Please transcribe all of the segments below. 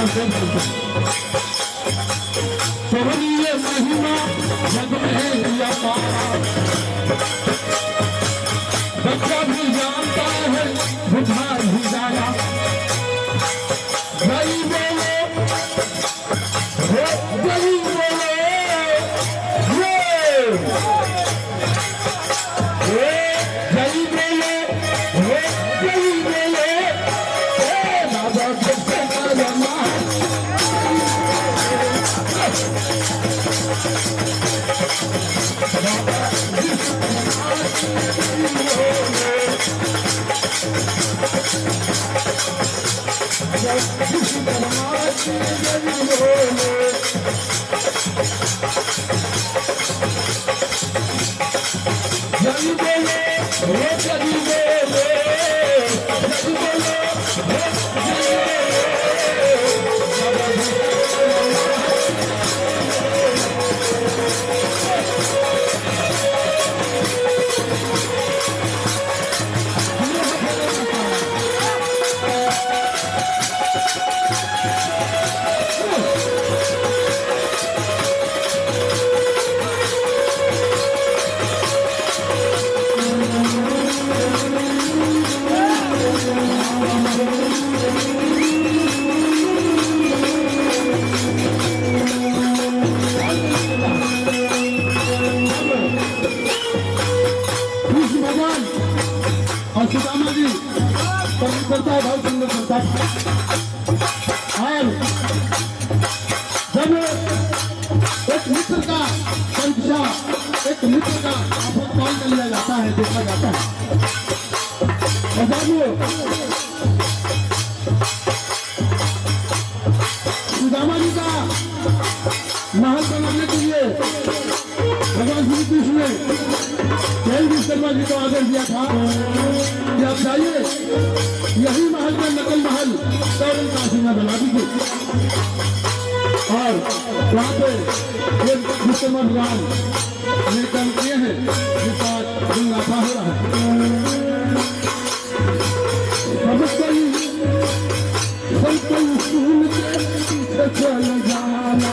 ये महिमा जग में लिया बच्चा भी जानता है बुढ़ा भी जाना गई बोले गई बोले गई बोले गई बोले बाबा सबसे करना सुदामा जी करता है बहुत सुंदर करता है और जब एक मित्र का परीक्षा एक मित्र का अपमान कर लिया जाता है देखा जाता है और जब सुदामा जी का महल बनाने के लिए भगवान श्री कृष्ण ने विश्वकर्मा जी को आदेश दिया था कि आप जाइए यही महल में नकल महल और काशी में बना दीजिए और वहाँ पे ये विश्वकर्मा भगवान ने काम किए हैं जिसका मुनाफा हो रहा है चल जाना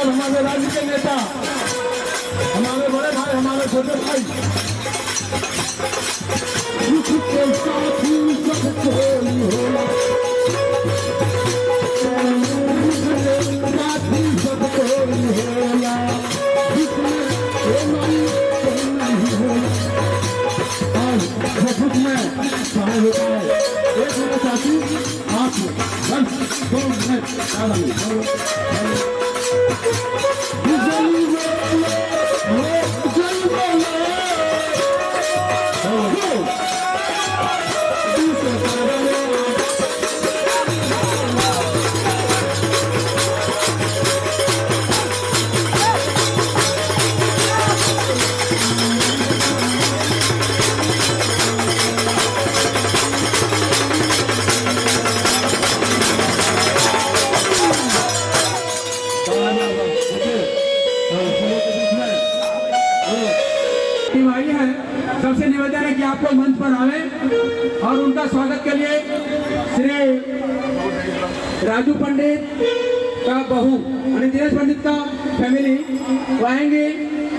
हमारे राज्य के नेता हमारे बड़े भाई हमारे छोटे भाई के साथी सब कोई होला साथी सब कोई होला जिसमें नहीं होला और बहुत में सहाय होता है एक मेरे साथी आप 10 मिनट ज़्यादा सबसे निवेदन है कि आप लोग मंच पर आवे और उनका स्वागत के लिए श्री राजू पंडित का बहू यानी दिनेश पंडित का फैमिली वो आएंगे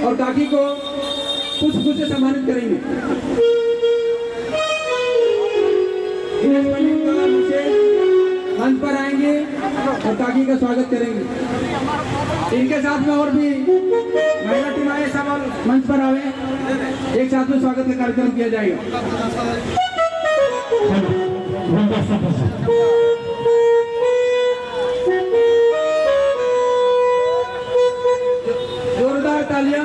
और काकी को पुष्प से सम्मानित करेंगे। दिनेश पंडित का विशेष मंच पर आएंगे और काकी का स्वागत करेंगे। इनके साथ में और भी महिला टीम आए सब मंच पर आवे, एक साथ में स्वागत का कार्यक्रम किया जाएगा। तालियां।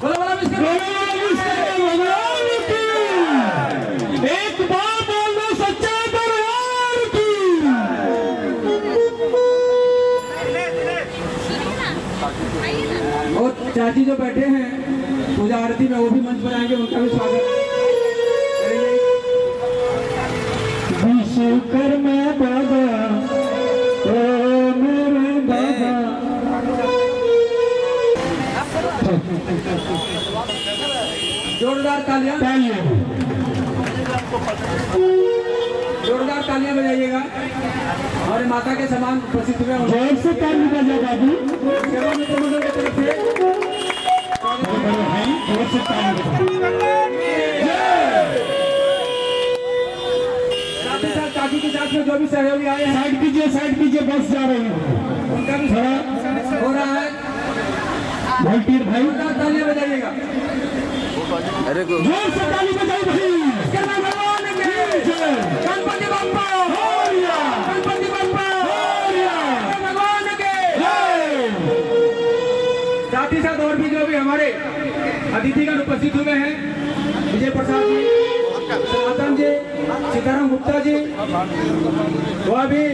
बोलो बोलो भगवान की एक बार बोलो सच्चे दरबार की। और चाची जो बैठे हैं पूजा आरती में वो भी मंच पर आएंगे, उनका भी स्वागत करेंगे। विश्वकर्मा बाबा ओ मेरे बाबा। जोरदार तालियां, जोरदार तालियां बजाइएगा। हमारे माता के समान प्रसिद्ध हुए हैं। जोर से ताली बजा बाबू। सेवा मित्र मंडल की तरफ से जोर से ताली बजा। साथ ही साथ काकी के साथ में जो भी सहयोगी आए हैं साइड कीजिए बस जा रही है। उनका भी स्वागत हो रहा है। वोल्टियर भाई जोरदार तालियां बजाइएगा। जोर से ताली बजाओ भाई। भगवान के गणपति बप्पा मोरया, गणपति बप्पा मोरया, भगवान के। साथ ही साथ और भी जो भी हमारे अतिथिगण उपस्थित हुए हैं, विजय प्रसाद जी, सनातन जी, सीताराम गुप्ता जी, वह भी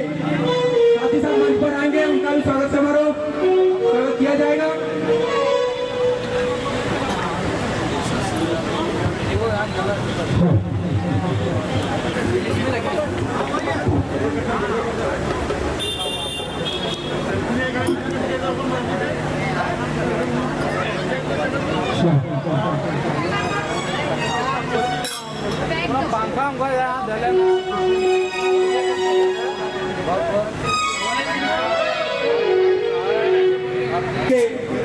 साथ ही साथ मंच पर आएंगे। उनका भी स्वागत समारोह स्वागत किया जाएगा।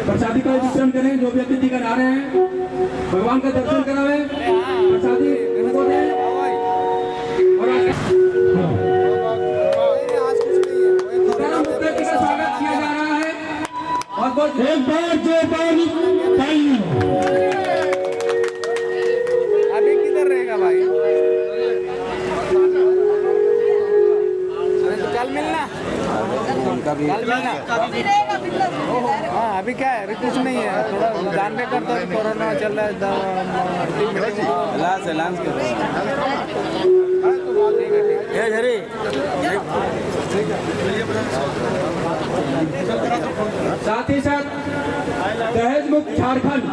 प्रसादी का वितरण करें। जो भी अतिथिगण आ रहे हैं भगवान का दर्शन करावे, प्रसादी उनको दें। और सीताराम गुप्ता जी का स्वागत किया जा रहा है। और बहुत एक बार जो ताली अभी किधर रहेगा भाई? कल मिलना, कल मिलना। हाँ अभी क्या है, अभी कुछ नहीं है, थोड़ा जान के करता है, कोरोना चल रहा है। साथ ही साथ दहेज मुक्त झारखंड,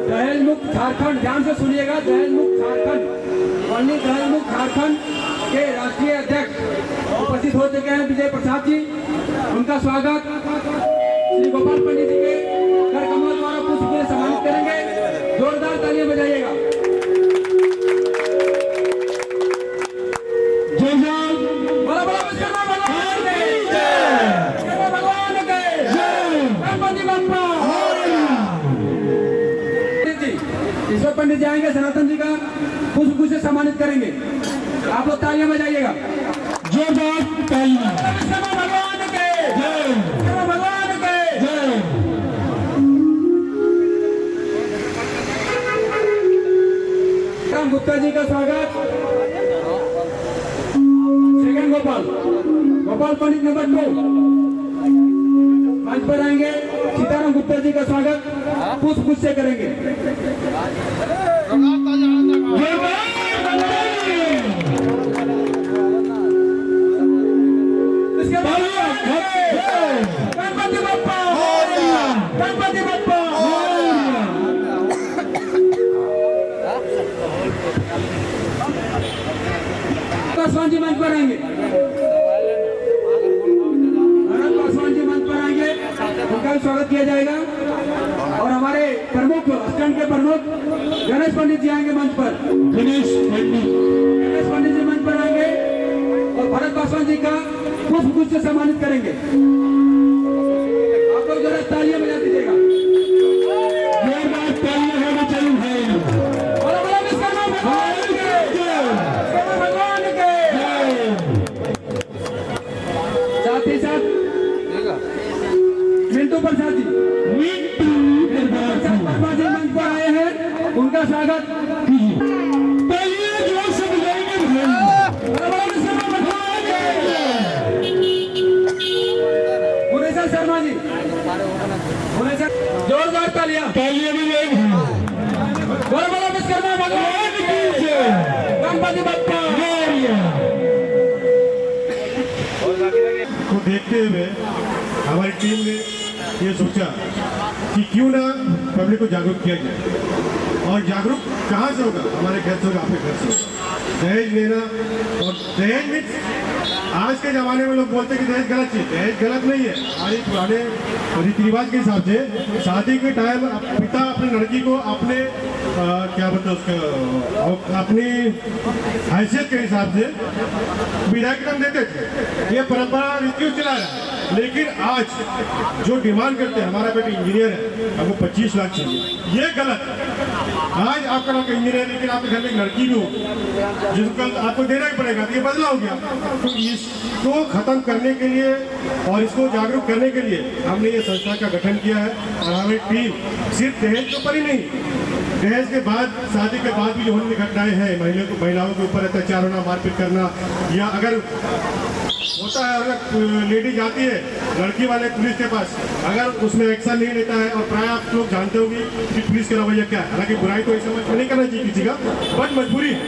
दहेज मुक्त झारखंड, ध्यान से सुनिएगा। दहेज मुक्त झारखंड, पंडित दहेज मुक्त झारखंड के राष्ट्रीय अध्यक्ष उपस्थित हो चुके हैं विजय प्रसाद जी। उनका स्वागत श्री गोपाल पंडित जी के कर कमल द्वारा पुष्प से सम्मानित करेंगे। जोरदार तालियां बजाइएगा। बोला बोला विश्वकर्मा भगवान के जय, विश्वकर्मा भगवान के जय, गणपति बप्पा मोरया। ईश्वर पंडित जी आएंगे, सनातन जी का पुष्प से सम्मानित करेंगे। आप लोग तालियां बजाइएगा। जोरदार तालियां। विश्वकर्मा भगवान के जय, विश्वकर्मा भगवान के जय। राम गुप्ता जी का स्वागत। सेकंड गोपाल पंडित नंबर 2 मंच पर आएंगे। सीताराम गुप्ता जी का स्वागत पुष्प से करेंगे। गणपति बप्पा मोरया, गणपति बप्पा मोरया। पासवान जी मंच पर आएंगे। पासवान जी मंच पर आएंगे, उनका भी स्वागत किया जाएगा। और हमारे प्रमुख स्टैंड के प्रमुख गणेश पंडित जी आएंगे मंच पर। गणेश पंडित जी मंच पर आएंगे और भरत पासवान जी का पुष्प से सम्मानित करेंगे। आप लोग जरा तालियां बजा दीजिएगा। जोरदार तालियां होनी चाहिए भाई। बोलो बोलो विश्वकर्मा भगवान के जय, विश्वकर्मा भगवान के जय। साथ ही साथ मिंटू प्रसाद जी मंच पर आए हैं, उनका स्वागत कीजिए। तालियां जोर से बजाएंगे भाई। बोलो बोलो विश्वकर्मा भगवान के जय। तालियां भी नहीं है। बोलो बोलो विश्वकर्मा भगवान की जय, गणपति बप्पा मोरया। को देखते हुए हमारी टीम ने ये सोचा कि क्यों ना पब्लिक को जागरूक किया जाए। और जागरूक कहाँ से होगा? हमारे घर से होगा, आपके घर से होगा। दहेज लेना और दहेज में आज के ज़माने में लोग बोलते हैं कि दहेज गलत चीज़। दहेज गलत नहीं है। हमारे पुराने रीति रिवाज के हिसाब से शादी के टाइम पिता अपनी लड़की को अपने क्या बोलते हैं उसका, अपनी हैसियत के हिसाब से विदाई के नाम देते थे। ये परंपरा रीति चला रहा है। लेकिन आज जो डिमांड करते हैं, हमारा बेटा इंजीनियर है, हमको 25 लाख चाहिए, ये गलत है। आज आपका नाम इंजीनियर है लेकिन आपके घर में एक लड़की भी हो जिसको आपको देना ही पड़ेगा, तो ये बदला हो गया। तो इसको खत्म करने के लिए और इसको जागरूक करने के लिए हमने ये संस्था का गठन किया है। और हमारी टीम सिर्फ दहेज के ऊपर ही नहीं, दहेज के बाद, शादी के बाद भी जो होने घटनाएं हैं, महिलाओं के ऊपर अत्याचार होना, मारपीट करना, या अगर होता है, अगर लेडी जाती है लड़की वाले पुलिस के पास, अगर उसमें एक्शन नहीं लेता है, और प्राय आप लोग जानते होंगे कि पुलिस का रवैया क्या है। हालांकि बुराई तो इस समझ में नहीं करना चाहिए किसी का, बट मजबूरी है,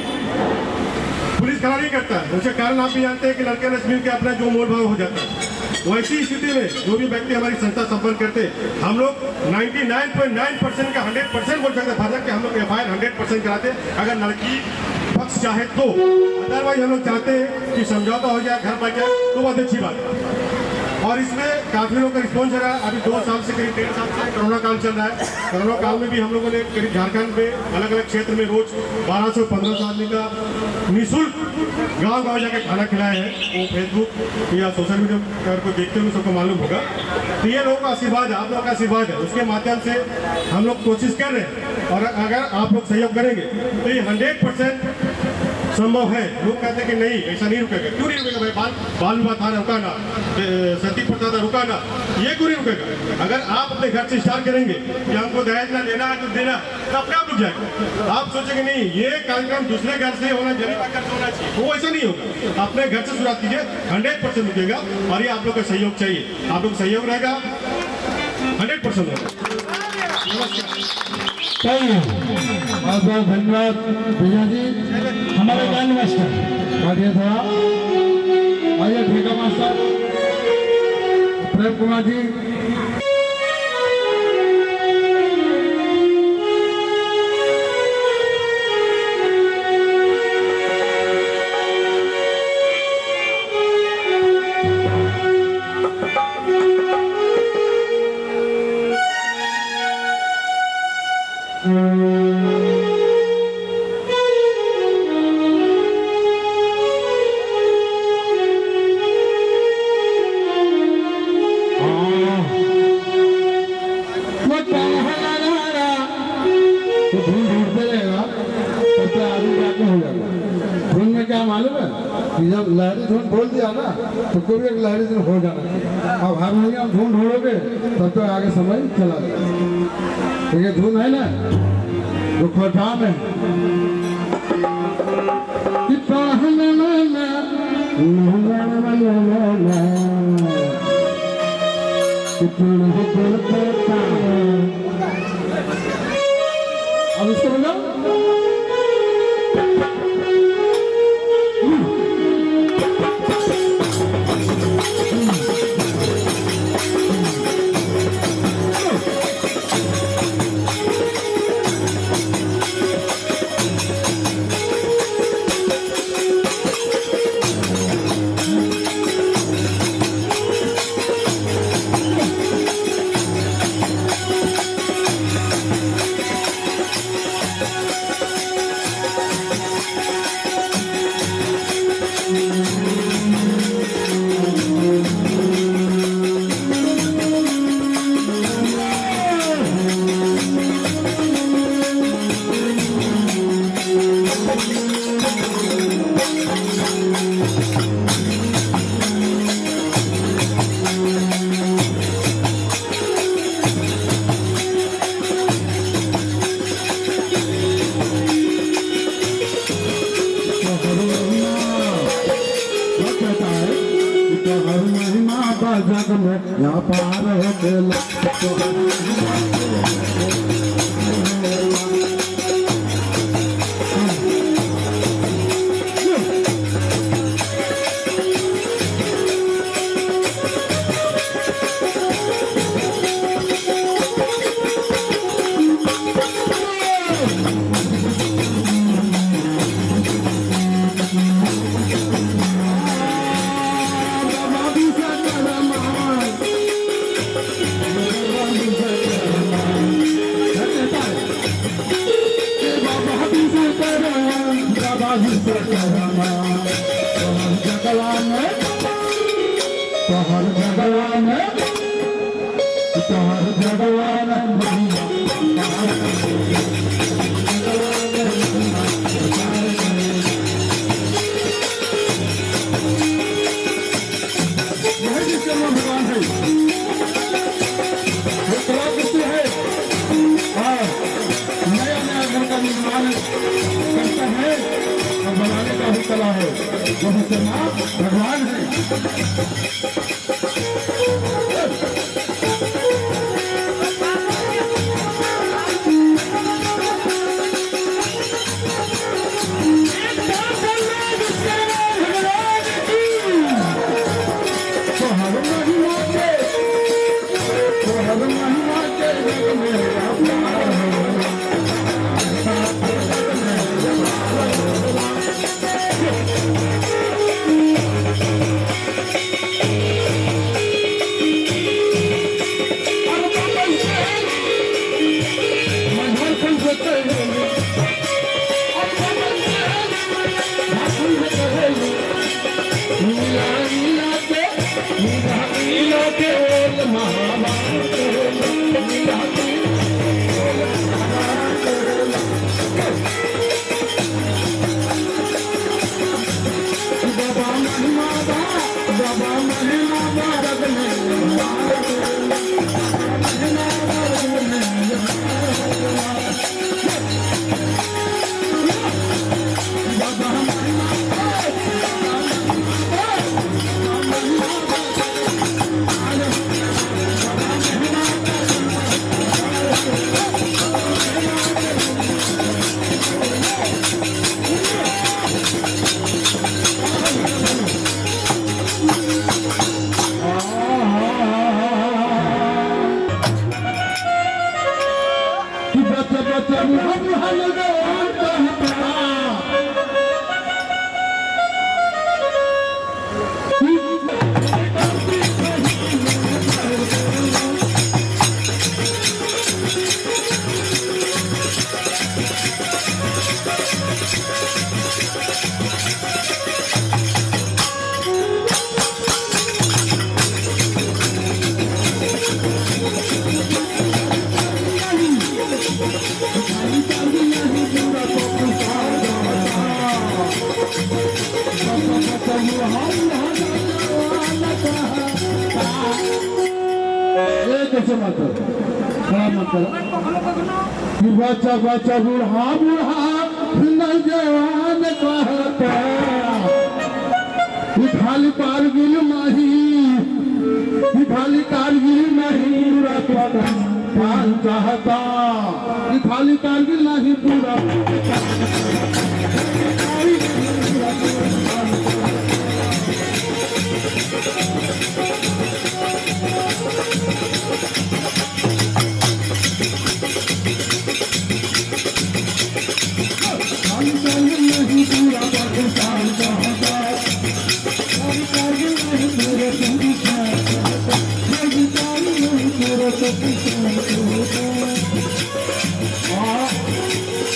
पुलिस खड़ा नहीं करता है। उसके कारण आप भी जानते हैं कि लड़के ने मिल के अपना जो मोल भाव हो जाता है। वैसी स्थिति में जो भी व्यक्ति हमारी संस्था संपर्क करते हैं, हम लोग 99.9% का 100% बोल सकते हैं कि हम लोग FIR 100% कराते हैं, अगर लड़की पक्ष चाहे तो। अदरवाइज हम लोग चाहते हैं कि समझौता हो जाए, घर पर जाए, तो बहुत अच्छी बात है। और इसमें काफ़ी लोगों का रिस्पॉन्स है। अभी 2 साल से करीब 1.5 साल से कोरोना काल चल रहा है। कोरोना काल में भी हम लोगों ने करीब झारखंड में अलग अलग क्षेत्र में रोज 1200-1500 आदमी का निःशुल्क गांव जाके खाना खिलाया है। वो फेसबुक या सोशल मीडिया को देखते हुए सबको मालूम होगा। तो ये लोगों का आशीर्वाद है, आप लोगों का आशीर्वाद है। उसके माध्यम से हम लोग कोशिश कर रहे हैं, और अगर आप लोग सहयोग करेंगे तो ये 100% संभव है। लोग कहते हैं कि नहीं, ऐसा नहीं रुकेगा। क्यों नहीं रुकेगा भाई? बाल विवाह था, रुका ना, सती प्रथा था, रुका ना, ये क्यों नहीं रुकेगा? अगर आप अपने घर से स्टार्ट करेंगे कि हमको दहेज ना लेना है तो देना, तो अपने आप रुक जाएगा। आप सोचेंगे नहीं, ये कार्यक्रम दूसरे घर से होना, जनता घर से होना चाहिए, वो ऐसा नहीं होगा। अपने घर से शुरुआत कीजिए, 100% रुकेगा। और ये आप लोग का सहयोग चाहिए, आप लोग सहयोग रहेगा, 100% होगा। बहुत बहुत धन्यवाद भैया जी। हमारे गान मास्टर बैठिए थोड़ा, आइए ठेका मास्टर प्रेम कुमार जी। जब लहरी धुन बोल दिया ना तो कोई एक लहरी धुन हो जाना। अब हारमोनियम धुन ढूंढोगे तब तो आगे समय चला जाएगा। तो ये धुन है ना जो खोटा में अब इसको बोलो जग में यहाँ पार हो तो हर भगवान भगवान है, वो कलाकृति है और नया नया घर का निर्माण करता है और बनाने का भी कला है, वो विश्वनाथ भगवान है। कैसे मत खराब मत करो कि बच्चा बच्चा बूढ़ा बूढ़ा नहीं जवान कहता ये खाली कारगिल नहीं, ये खाली कारगिल नहीं पूरा पान चाहता, ये खाली कारगिल नहीं पूरा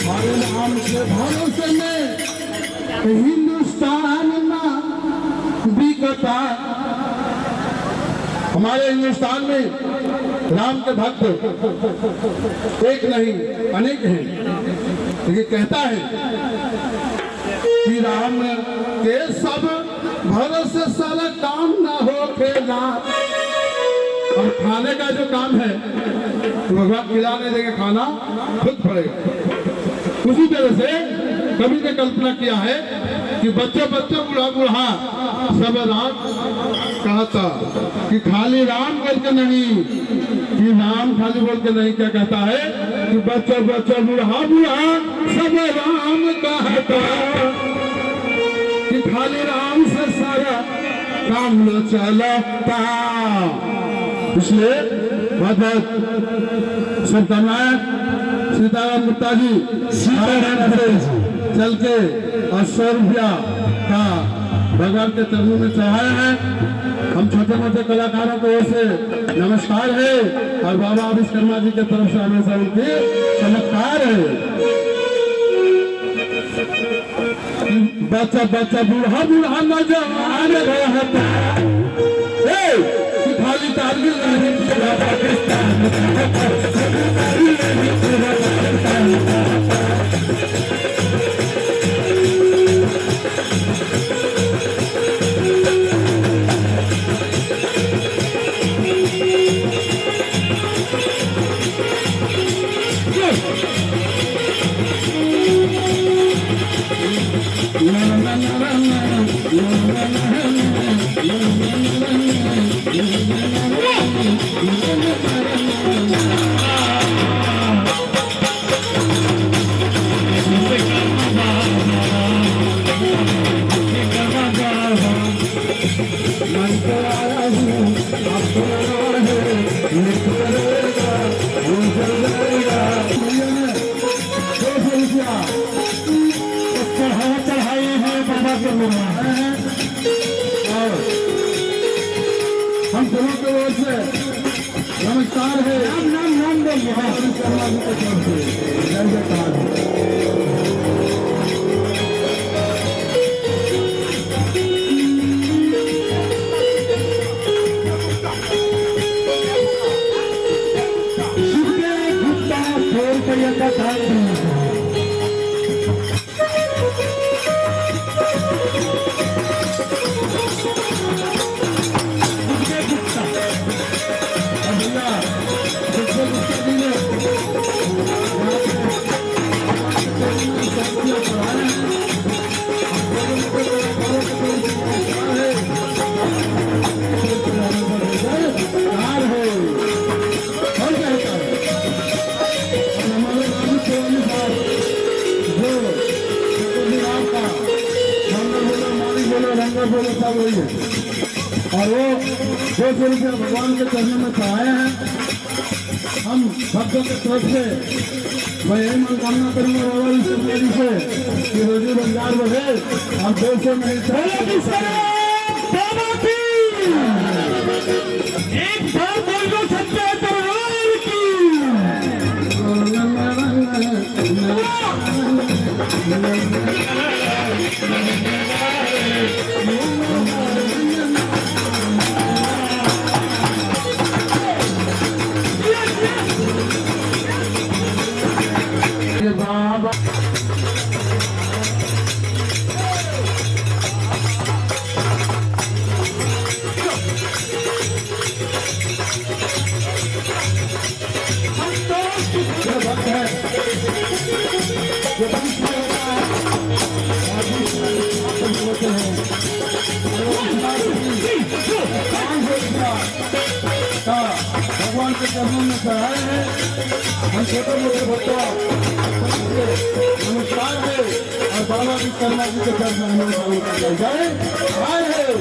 हमारे नाम के भरोसे में हिंदुस्तान ना बिकता। हमारे हिंदुस्तान में राम के भक्त एक नहीं अनेक हैं, लेकिन कहता है कि राम के सब भरोसे सारा काम ना हो खेला, और खाने का जो काम है तो भगवान खिलाने देंगे, खाना खुद पड़ेगा। उसी तरह से कवि ने कल्पना किया है कि बच्चे बच्चे बूढ़ा बूढ़ा सब राम कहता, कि खाली राम बोल के नहीं, कि नाम खाली बोल के नहीं, क्या कहता है कि बच्चा बच्चा बूढ़ा बूढ़ा सब राम कहता, कि खाली राम से सारा काम लो चलता। इसलिए बहुत बहुत शुभकामनाएं सीताराम गुप्ता जी चल के और 100 रुपया का भगवान के चरणों में चढ़ाया है। हम छोटे मोटे कलाकारों को ओर से नमस्कार है और बाबा विश्वकर्मा जी की तरफ से हमेशा उनके चमत्कार है। बच्चा बच्चा बूढ़ा बूढ़ा नौजवान रहता हम सभी की ओर से नमस्कार है। नाम दे शर्मा जी की तरफ से जय जयकार है। और वो 200 रुपया भगवान के चरणों में चढ़ाए हैं। हम भक्तों के तरफ से मैं यही मनोकामना करूंगा बाबा शर्मा जी से कि रोजी रोजगार बढ़े और 200 में एक बार बोल दो सच्चे दरबार की। बाबा भगवान के चरणों में चढ़ाए हैं। हम छोटे मोटे बच्चों नमस्कार है और बाबा जी शर्मा जी के चरणों में नमस्कार जाए आए हैं।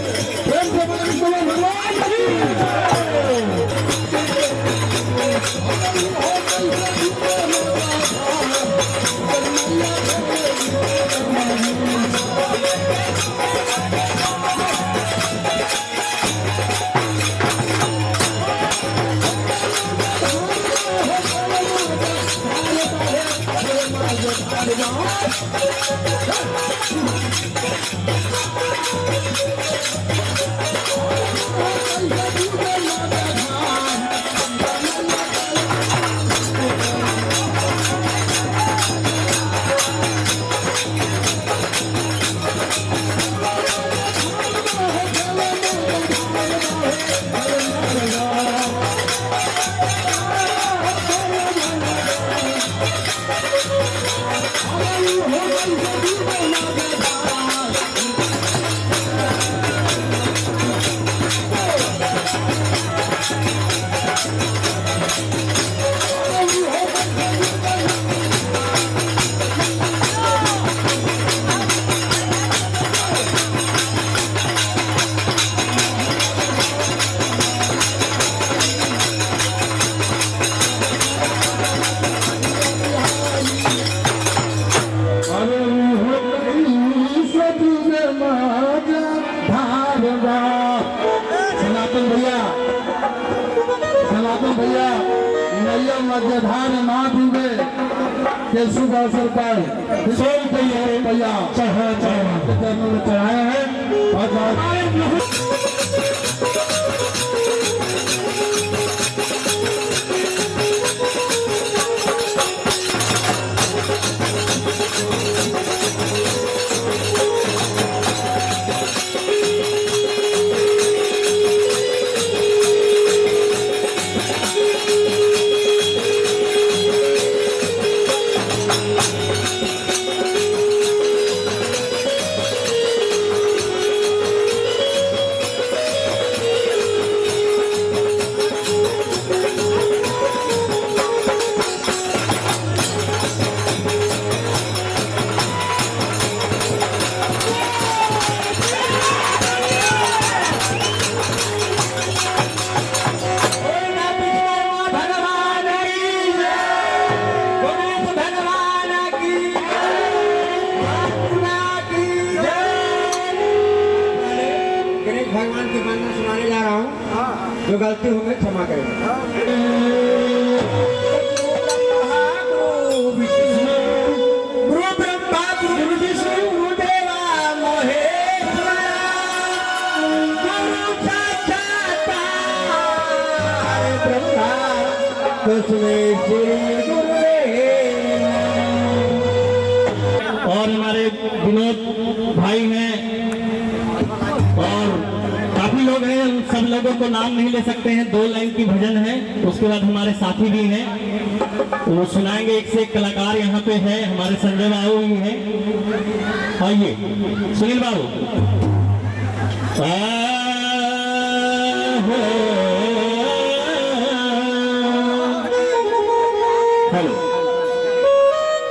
प्रेम से बोले भगवान मध्यधान ना डूबे के शुभ अवसर पर 100 रुपया चढ़ाए हैं और मंत्र सुनाने जा रहा हूँ, जो गलती हो गई क्षमा करें। गुरु ब्रह्मा गुरु विष्णु देवा महेश्वरा, गुरु साक्षात ब्रह्मा तस्मै श्री गुरुदेव नमः। और हमारे विनोद भाई हैं और काफी लोग हैं, उन सब लोगों को नाम नहीं ले सकते हैं। 2 लाइन की भजन है, उसके बाद हमारे साथी भी हैं, वो सुनाएंगे। एक से एक कलाकार यहाँ पे है, हमारे संजय बाबू भी हैं। आइए सुनील बाबू। Hello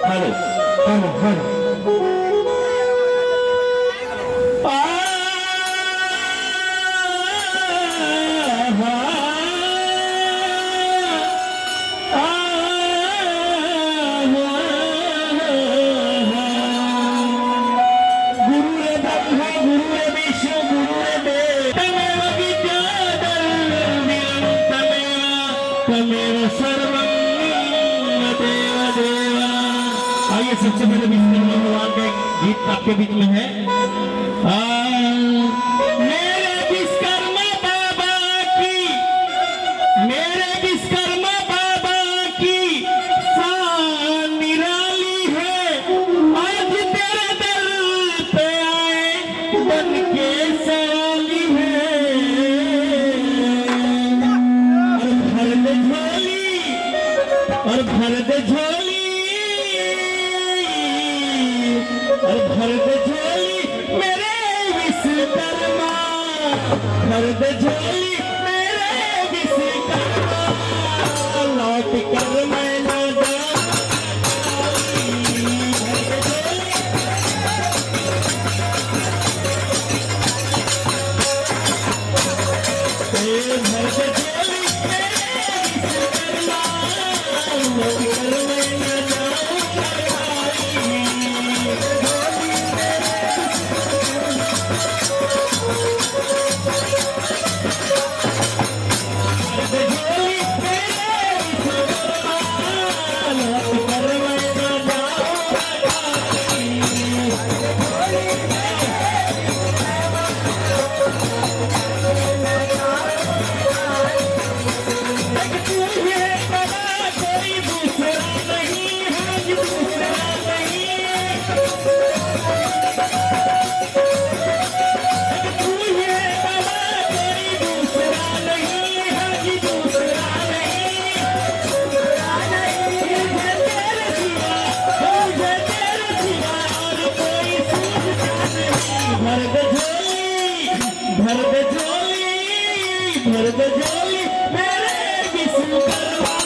hello hello hello. आइए सबसे पहले विष्णु भगवान का एक गीत आपके बीच में है। मेरे विश्वकर्मा बाबा की, मेरे विश्वकर्मा बाबा की शान निराली है। आज तेरे दर पे आए बन के सवाली है। और भर दे झोली और भर दे झोली मेरे विश्वकर्मा, भर दे झोली मेरे विश्वकर्मा, लौट कर मैं ना भर दे झोली मेरे विश्वकर्मा।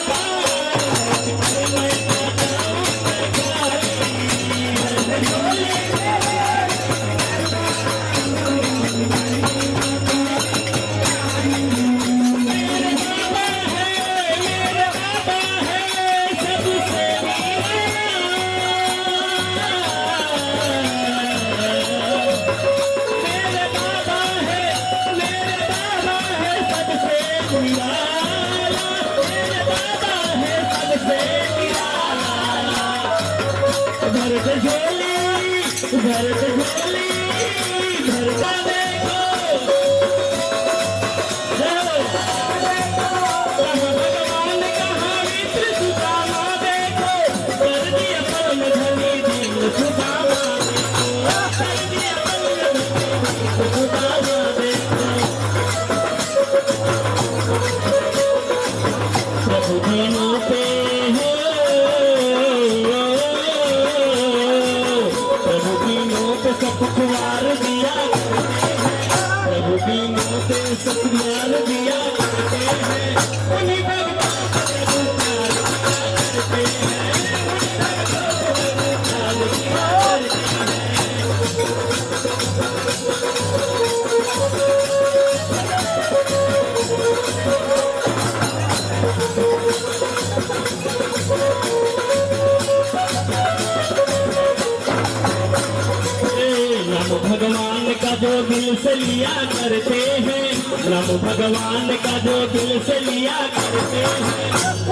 भगवान का जो दिल दिल से लिया करते हैं, राम भगवान का जो दिल से लिया करते हैं,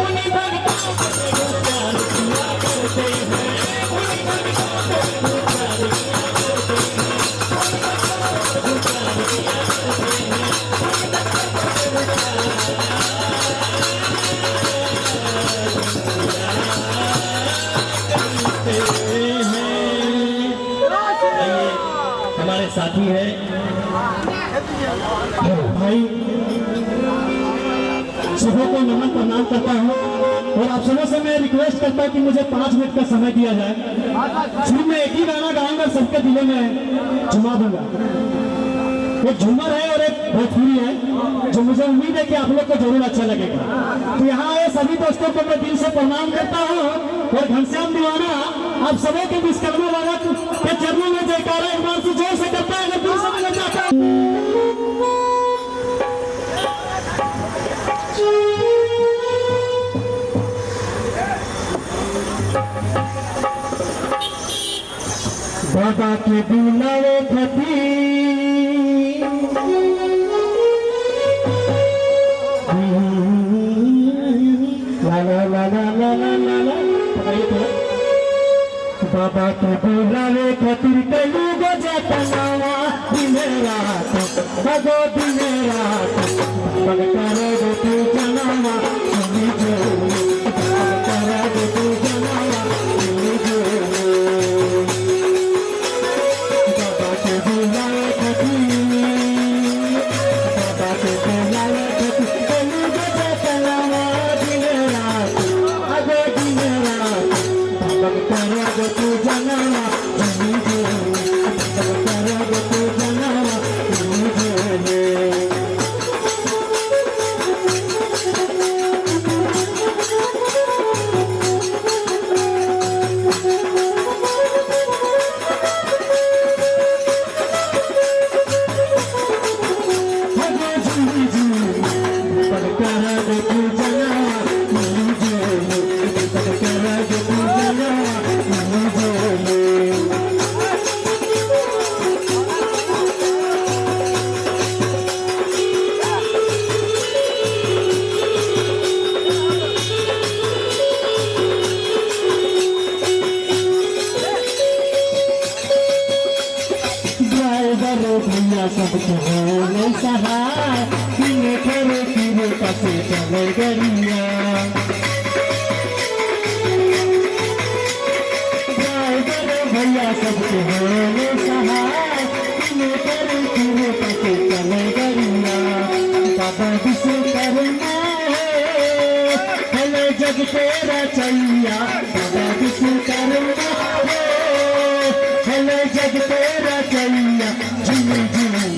उन्हीं भक्तों को जरूर प्यार किया करते हैं, उन्हीं भक्तों को जरूर प्यार किया करते हैं, जरूर प्यार किया करते हैं, हमारे साथी है भाई, सुबह को नमन प्रणाम करता हूँ और आप सबों से मैं रिक्वेस्ट करता हूँ कि मुझे 5 मिनट का समय दिया जाए। शुरू में एक ही गाना गाऊंगा, सबके दिलों में झुमा दूंगा। एक झूमर है और एक भोजपुरी है जो मुझे उम्मीद है कि आप लोग को जरूर अच्छा लगेगा। तो यहाँ आए सभी दोस्तों को मैं दिल से प्रणाम करता हूँ और घनश्याम दीवाना आप सबों के विश्वकर्मा बाबा के चरणों में जयकारा एक बार से जोर से करता है, दिल से मिलना चाहता हूँ। बाबा के बुलावे खती ला ला ला ला ला ला ला ला, पकड़िए तो। बाबा के बुलावे खातिर कलू गो जतनावा दिन रात, भगो दिन रात पग करे गो तू जनावा सुनी जो, पग करे गो तू जनावा सुनी जो। बाबा के बुलावे खातिर, बाबा के बुलावे खातिर कलू गो जतनावा दिन रात, भगो दिन रात पग करे गो तू जनावा सुनी जो, पग करे गो तू जनावा सुनी जो। भैया सबके होले सहाय, किने करे किने कसे चले गरिया। भैया सबके होले सहाय, किने करे किने कसे चले गरिया। बाबा विश्वकर्मा हेले जग तेरा चैया, बाबा विश्वकर्मा हेले जग तेरा चैया। झूमी झूमी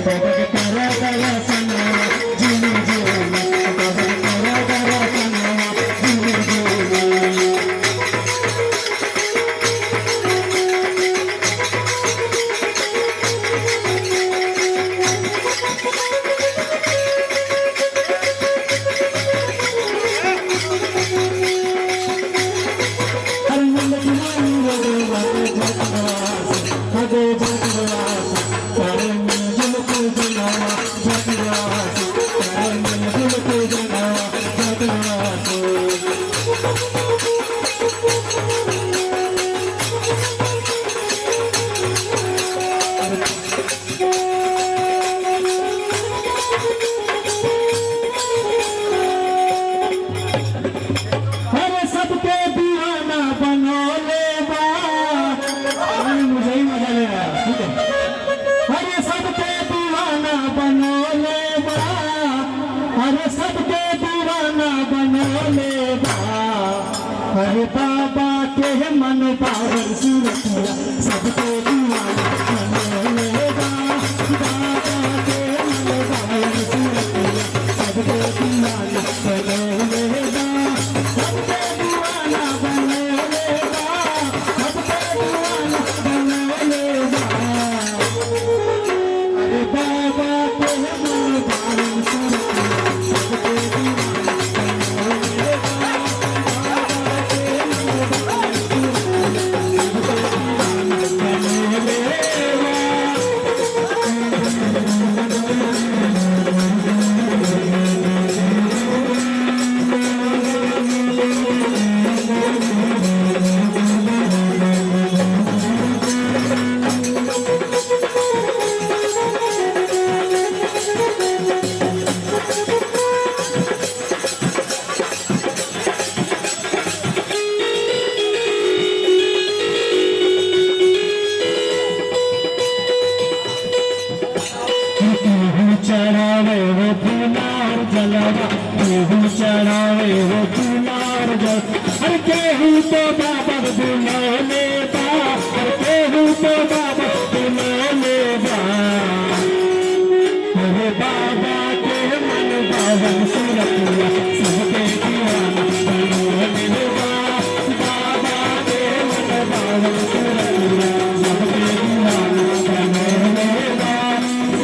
बाबा के करा करा सनावा, झूमी झूमी बाबा के करा करा सनावा, झूमी झूमी। अरे बाबा के मन पावन सूरतिया सबके दीवाना बनेगा। बाबा के मन पावन सूरतिया सबके दीवाना बनेगा, सबके दीवाना बनेगा, सबके दीवाना बनेगा। अरे बाबा के मन पावन सूरतिया सबके दीवाना बनेगा। चढ़ावे वो फूलार जलवा, केहू चढ़ावे वो फूलार जल। अरे केहू तो बाबा बुलाने बा, अरे केहू तो बाबा बुलाने बा। अरे बाबा के मन बावन सुरतिया, सबके दीवाना बनाने बा। बाबा के मन बावन सुरतिया, सबके दीवाना बनाने बा।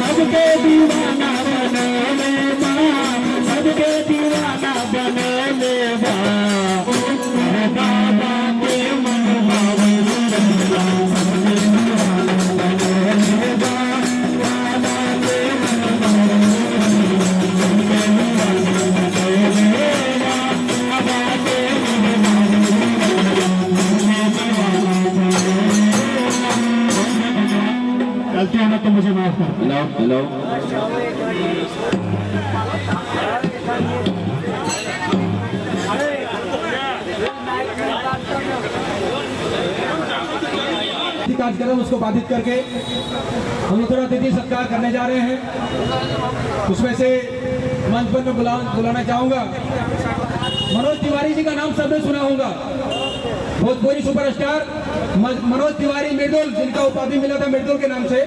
सबके दीवाना बनाने बा, सबके दीवाना बनाने बा। अरे बाबा के मन बावन सुरतिया, सबके दीवाना बनाने बा। बाबा के मन बावन सुरतिया, सबके दीवाना बनाने बा। बाबा के मन बावन सुरतिया, सबके दीवाना बनाने बा। गलती होना तो मुझे माफ कर। हेलो कार्यक्रम उसको बाधित करके हम लोग थोड़ा अतिथि सत्कार करने जा रहे हैं। उसमें से मंच पर मैं बुलाना चाहूंगा मनोज तिवारी जी का नाम सबने सुना होगा। भोजपुरी सुपरस्टार मनोज तिवारी मिर्दुल, जिनका उपाधि मिला था मिर्दुल के नाम से,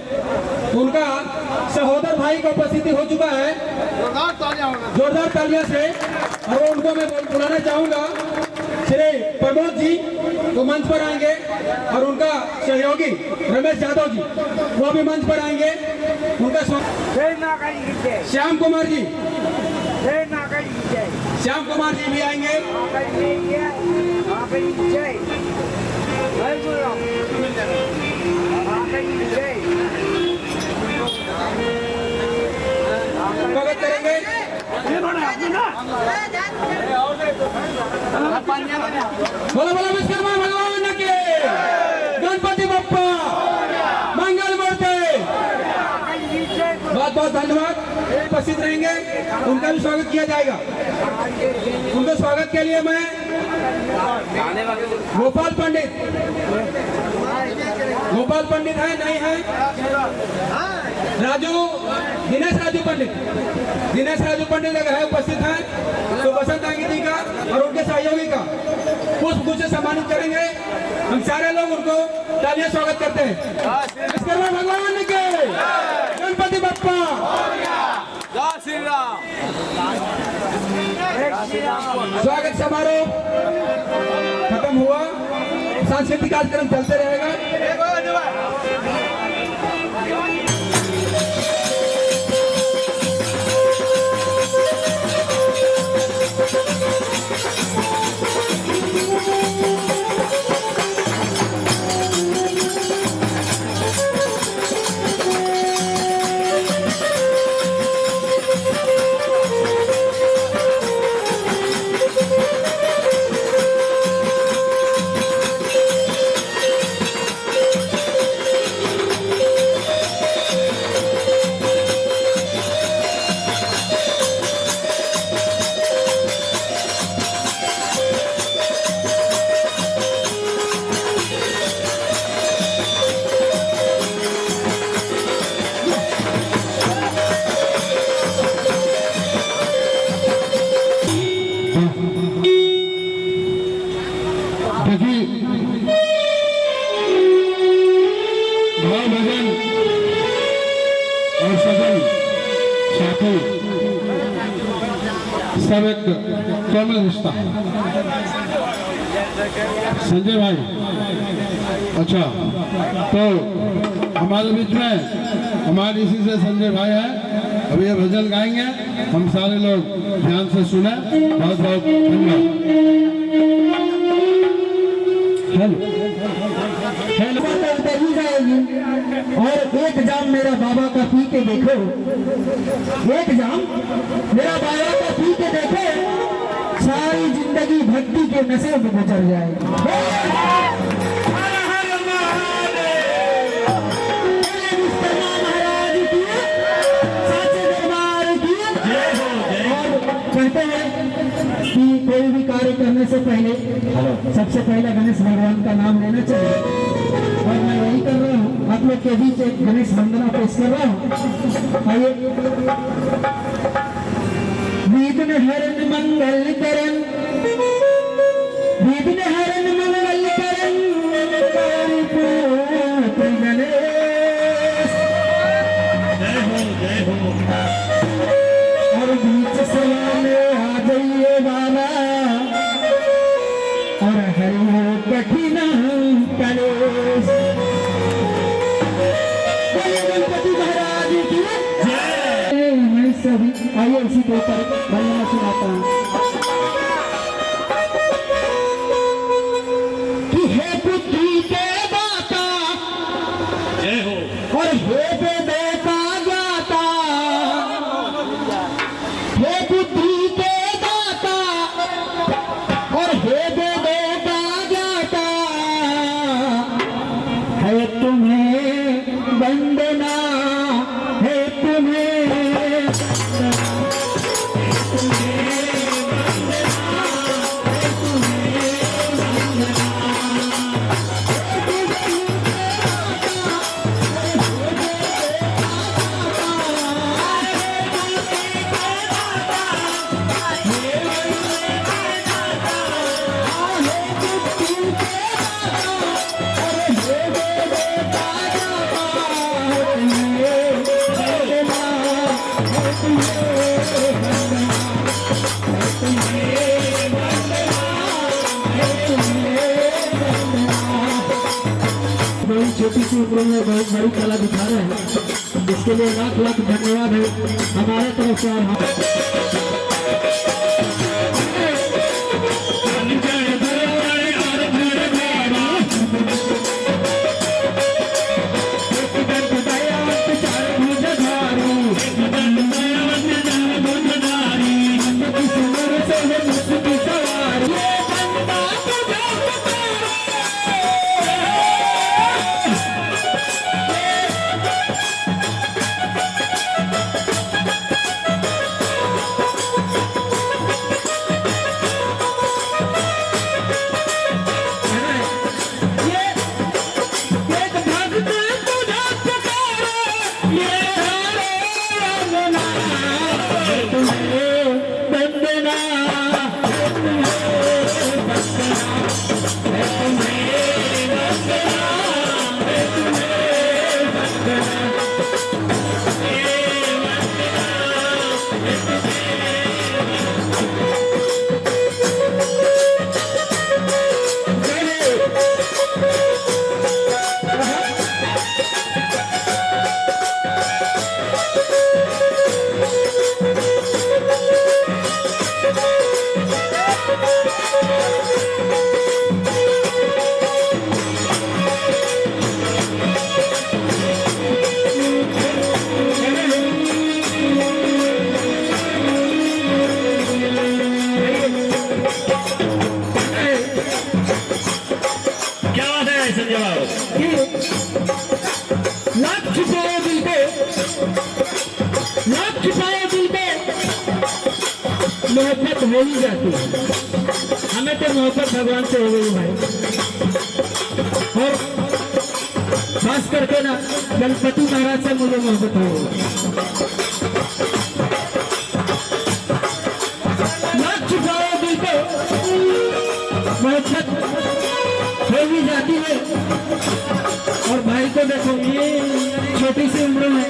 उनका सहोदर भाई का उपस्थिति हो चुका है। जोरदार तालियां से। और उनको मैं बुलाना चाहूंगा श्री प्रमोद जी, वो मंच पर आएंगे, और उनका सहयोगी रमेश यादव जी वो भी मंच पर आएंगे। उनका श्याम कुमार जी, श्याम कुमार जी भी आएंगे। स्वागत करेंगे। बोलो बोलो विश्वकर्मा भगवान के, गणपति बप्पा मंगल मूर्ति। बहुत बहुत धन्यवाद। उपस्थित रहेंगे, उनका भी स्वागत किया जाएगा। उनके स्वागत के लिए मैं गोपाल पंडित है नहीं है, दिनेश राजू पंडित अगर है उपस्थित हैं तो बसंत आंगी जी का और उनके सहयोगी का पुष्प गुच्छ से सम्मानित करेंगे। हम सारे लोग उनको तालियां स्वागत करते हैं। विश्वकर्मा भगवान के, गणपति बप्पा। स्वागत समारोह खत्म हुआ, सांस्कृतिक कार्यक्रम चलते रहेगा। भाव भजन और सजन साथी सब एक कोमल रिश्ता है। संजय भाई, अच्छा तो हमारे बीच में हमारे इसी से संजय भाई है, अभी ये भजन गाएंगे, हम सारे लोग ध्यान से सुने। बहुत बहुत धन्यवाद। हेलो उतरी जाएगी और एक जाम मेरा बाबा का पी के देखो, एक जाम मेरा बाबा का पी के देखो, सारी जिंदगी भक्ति के नशे में गुजर जाएगी। कहते हैं कि कोई भी कार्य करने से पहले सबसे पहले गणेश भगवान का नाम लेना चाहिए, और मैं वही कर रहा हूँ। आप लोग के बीच एक गणेश वंदना पेश कर रहा हूँ। आइए। विघ्न हरण मंगल करन, विघ्न हरण मंगल करन, पुत्र गणेश। जय हो जय हो। और बीच सलामे आ जाइए बाबा, और हरियो कठिन कलेश। गणपति महाराज की जय। मैं सभी आइए इसी के ऊपर वंदना सुनाता हूँ कि हे बुद्धि के दाता, जय हो। और हे वेदों का ज्ञाता, हे बुद्धि के दाता, और हे वेदों का ज्ञाता, है तुम्हें वंदना, है तुम्हें बड़ी छोटी सी उम्र में बहुत बड़ी कला दिखा रहे हैं, इसके लिए लाख लाख धन्यवाद है हमारे तरफ से। और हम क्या बात है संजय बाबू। लाख छुपाए दिल पे, लाख छुपाए दिल पे मोहब्बत हो ही जाती है। हमें तो मोहब्बत भगवान से हो गई भाई, और खास करके ना गणपति महाराज से मुझे मोहब्बत हो गई। लाख छुपाए दिल पे मोहब्बत हो भी जाती है। और भाई को देखो, ये छोटी सी उम्र में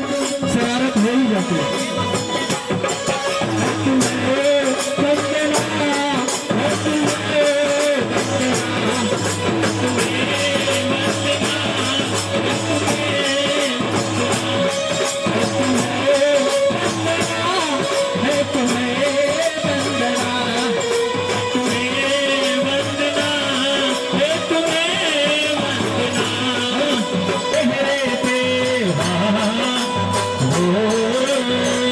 शरारत हो ही जाती है। Oh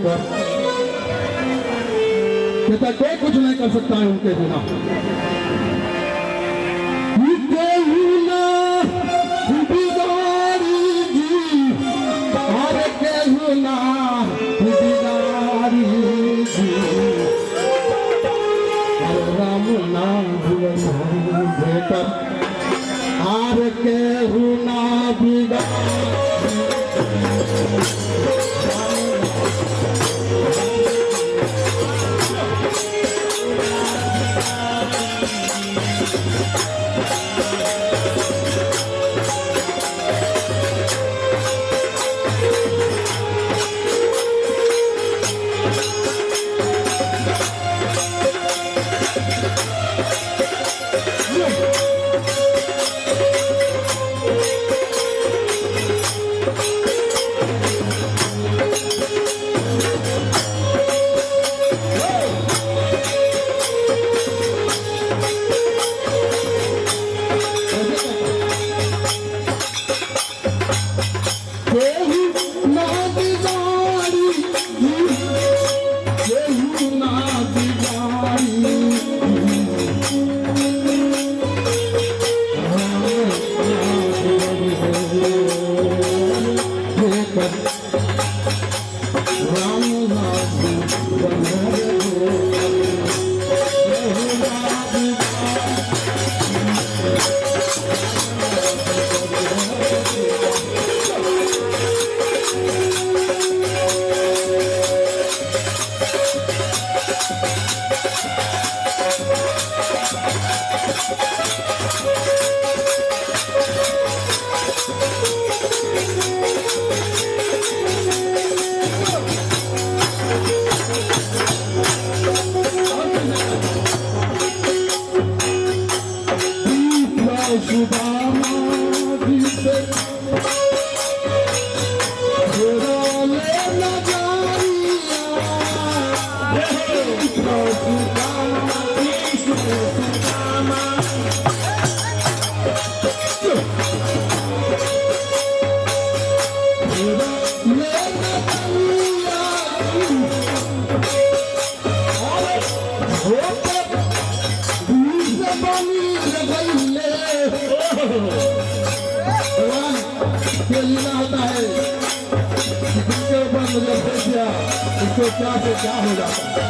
पर कहता कोई कुछ नहीं कर सकता है उनके बिना। राम नाम भेटर आर के हुना बिगा इसको क्या से क्या हो जाता है।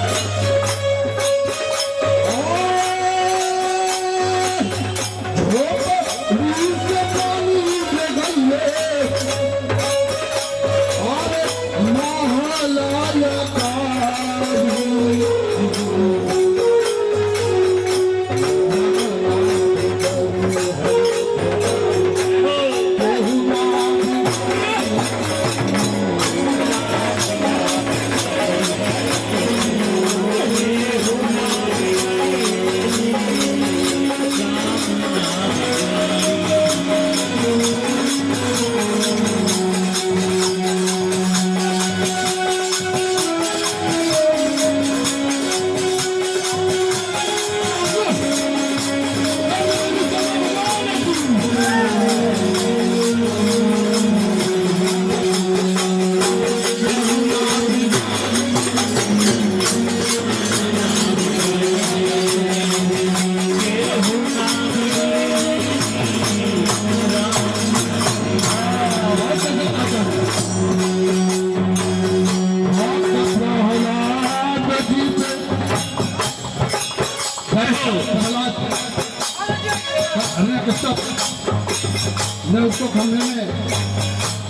ने उसको खंभे में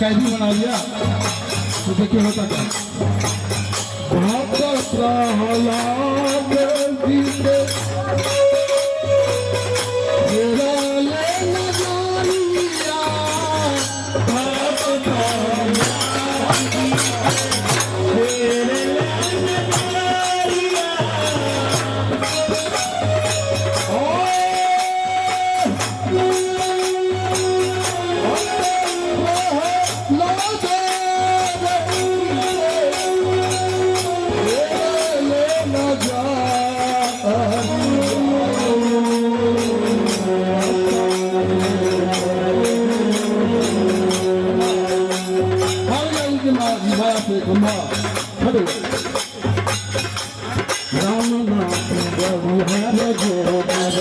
कैदी बना लिया तो देखिए होता क्या। राम नाम प्रभु हर गोबर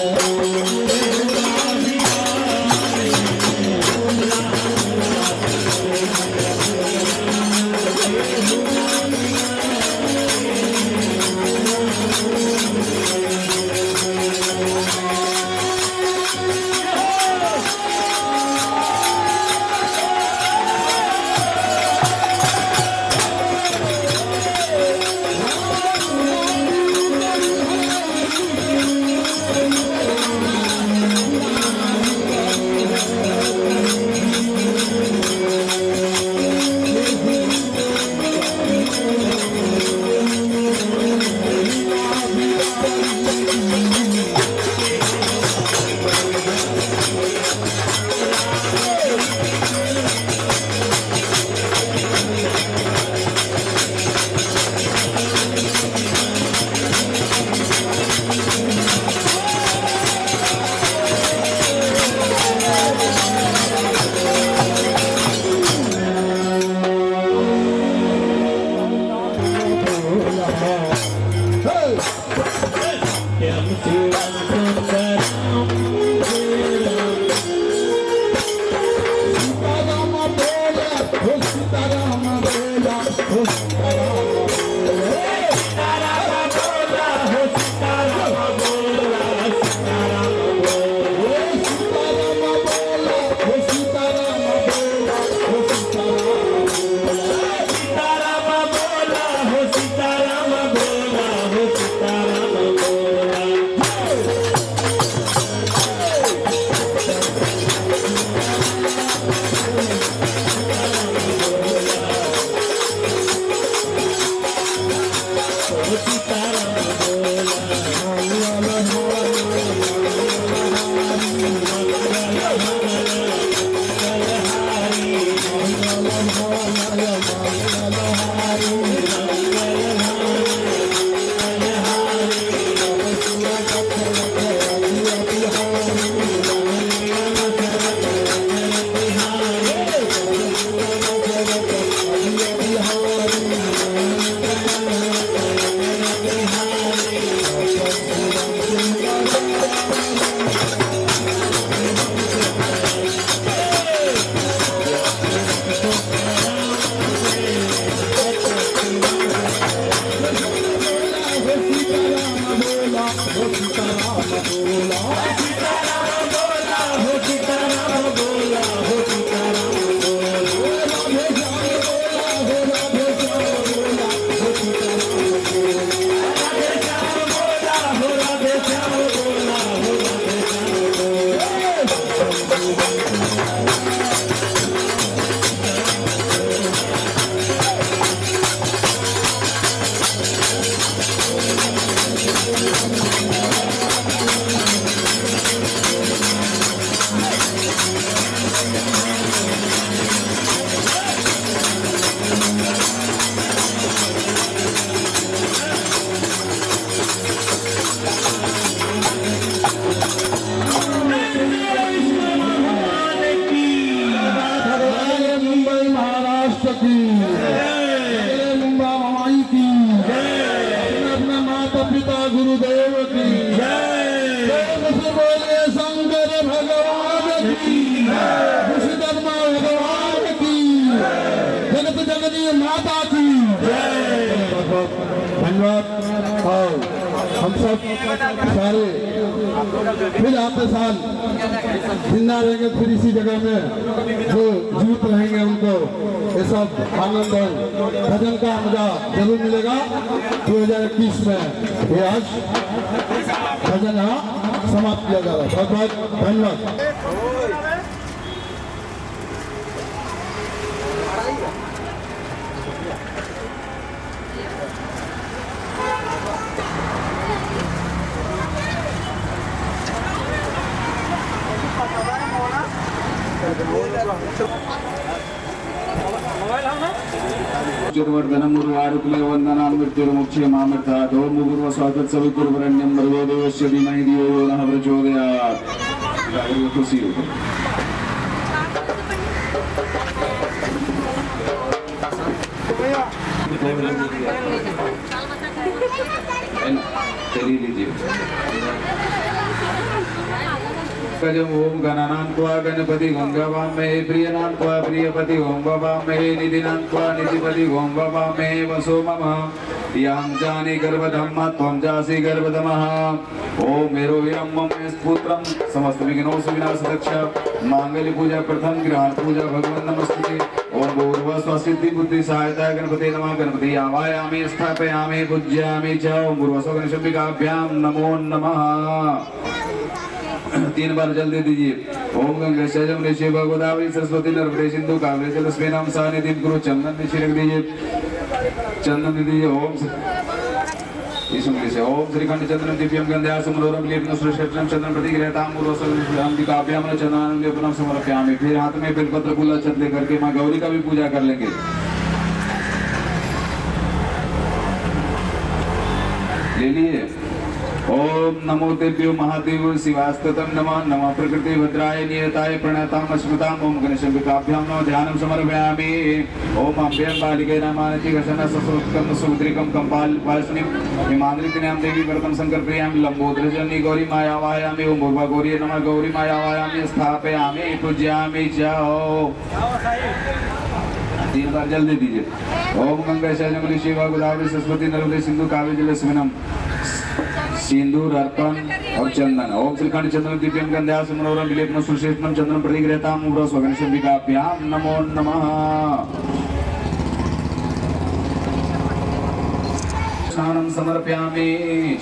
धन्यवाद। और हम सब सारे फिर आते साल जिंदा रहेंगे, फिर इसी जगह में जो जीवित रहेंगे उनको ये सब आनंद और भजन का मजा जरूर मिलेगा। 2021 में ये आज भजन यहाँ समाप्त किया जा रहा है। बहुत बहुत धन्यवाद। चतुर्वर्धनमुर्वारुकुले वंदनां मृत्युर्मुक्षे मामृता दो मुगुर्व स्वागत सवितुर्वरेण्यं भर्गो देवस्य धीमहि धियो यो नः प्रचोदयात्। खुशी हो चलिए लीजिए। ओम गणानान्त्वा गणपति ओम गवामहे प्रियनान्त्वा प्रियपति ओम गवामहे निधिनान्त्वा निधिपति ओम गवामहे वसो मम यं जानि गर्भधम्मा त्वं जासि गर्भधमः ओम मेरो यम्मं पुत्रं समस्त विघ्नों से विनाशदक्ष मांगल्य पूजा प्रथम ग्रहण पूजा भगवान नमस्ते ओम भूर्भुवः स्वः सिद्धि बुद्धि सहायता गणपति नमः गणपति आवाहयामि स्थापयामि पूज्यामि च ओम भूर्भुवः स्वः गणेशाभ्यां नमो नमः। 3 बार जल दे दीजिए। ओम गंगे शैलम शिव गोदावरी सरस्वती नर्मदे सिंधु कावेरी जलस्मिनाम सानिधिं कुरु चंदन नीचे रख दीजिए। चंदन दे दीजिए। ओम से ओम श्रीखंड चंद्रम दिव्यम गंध्यास मनोरम लेपन सुरक्षितम चंद्रम प्रतिग्रहताम गुरुसंदिकाभ्याम चंदनान लेपनम समर्पयामि। फिर हाथ में बेलपत्र फूल अक्षत लेकर के मां गौरी का भी पूजा कर लेंगे। ले लिए। ओम नमो तेभ्यो महादेव शिवास्ततं नमः नमः प्रकृति भद्राय नियताय प्रणताम अस्मताम ओम गणेशाभ्यां नमः ध्यानं समर्पयामि। ओम अम्बें बालिके नामानति घसना ससोत्कम सुमुद्रिकम कंपाल पालस्निम हिमाद्रितनाम देवी व्रतं संकल्पयामि लंबोदरजनी गौरी माया वायामि ओम भगवा गौरी नमः गौरी माया वायामि स्थापयामि पूज्यामि च। 3 बार जल दे दीजिए। ओम गंगा शैलम शिव गोदावरी सरस्वती नर्मदे सिंधु कावेरी जलस्मिनम सिंदूर अर्पण और चंदन। ओम श्रीखंड चंद्रम दिव्यम गंध्यास मनोरम विलेपन सुश्रेष्ठम चंद्रम प्रतिग्रहताम उग्र स्वगणेशाभ्यां नमो नमः। स्नानं समर्पयामि।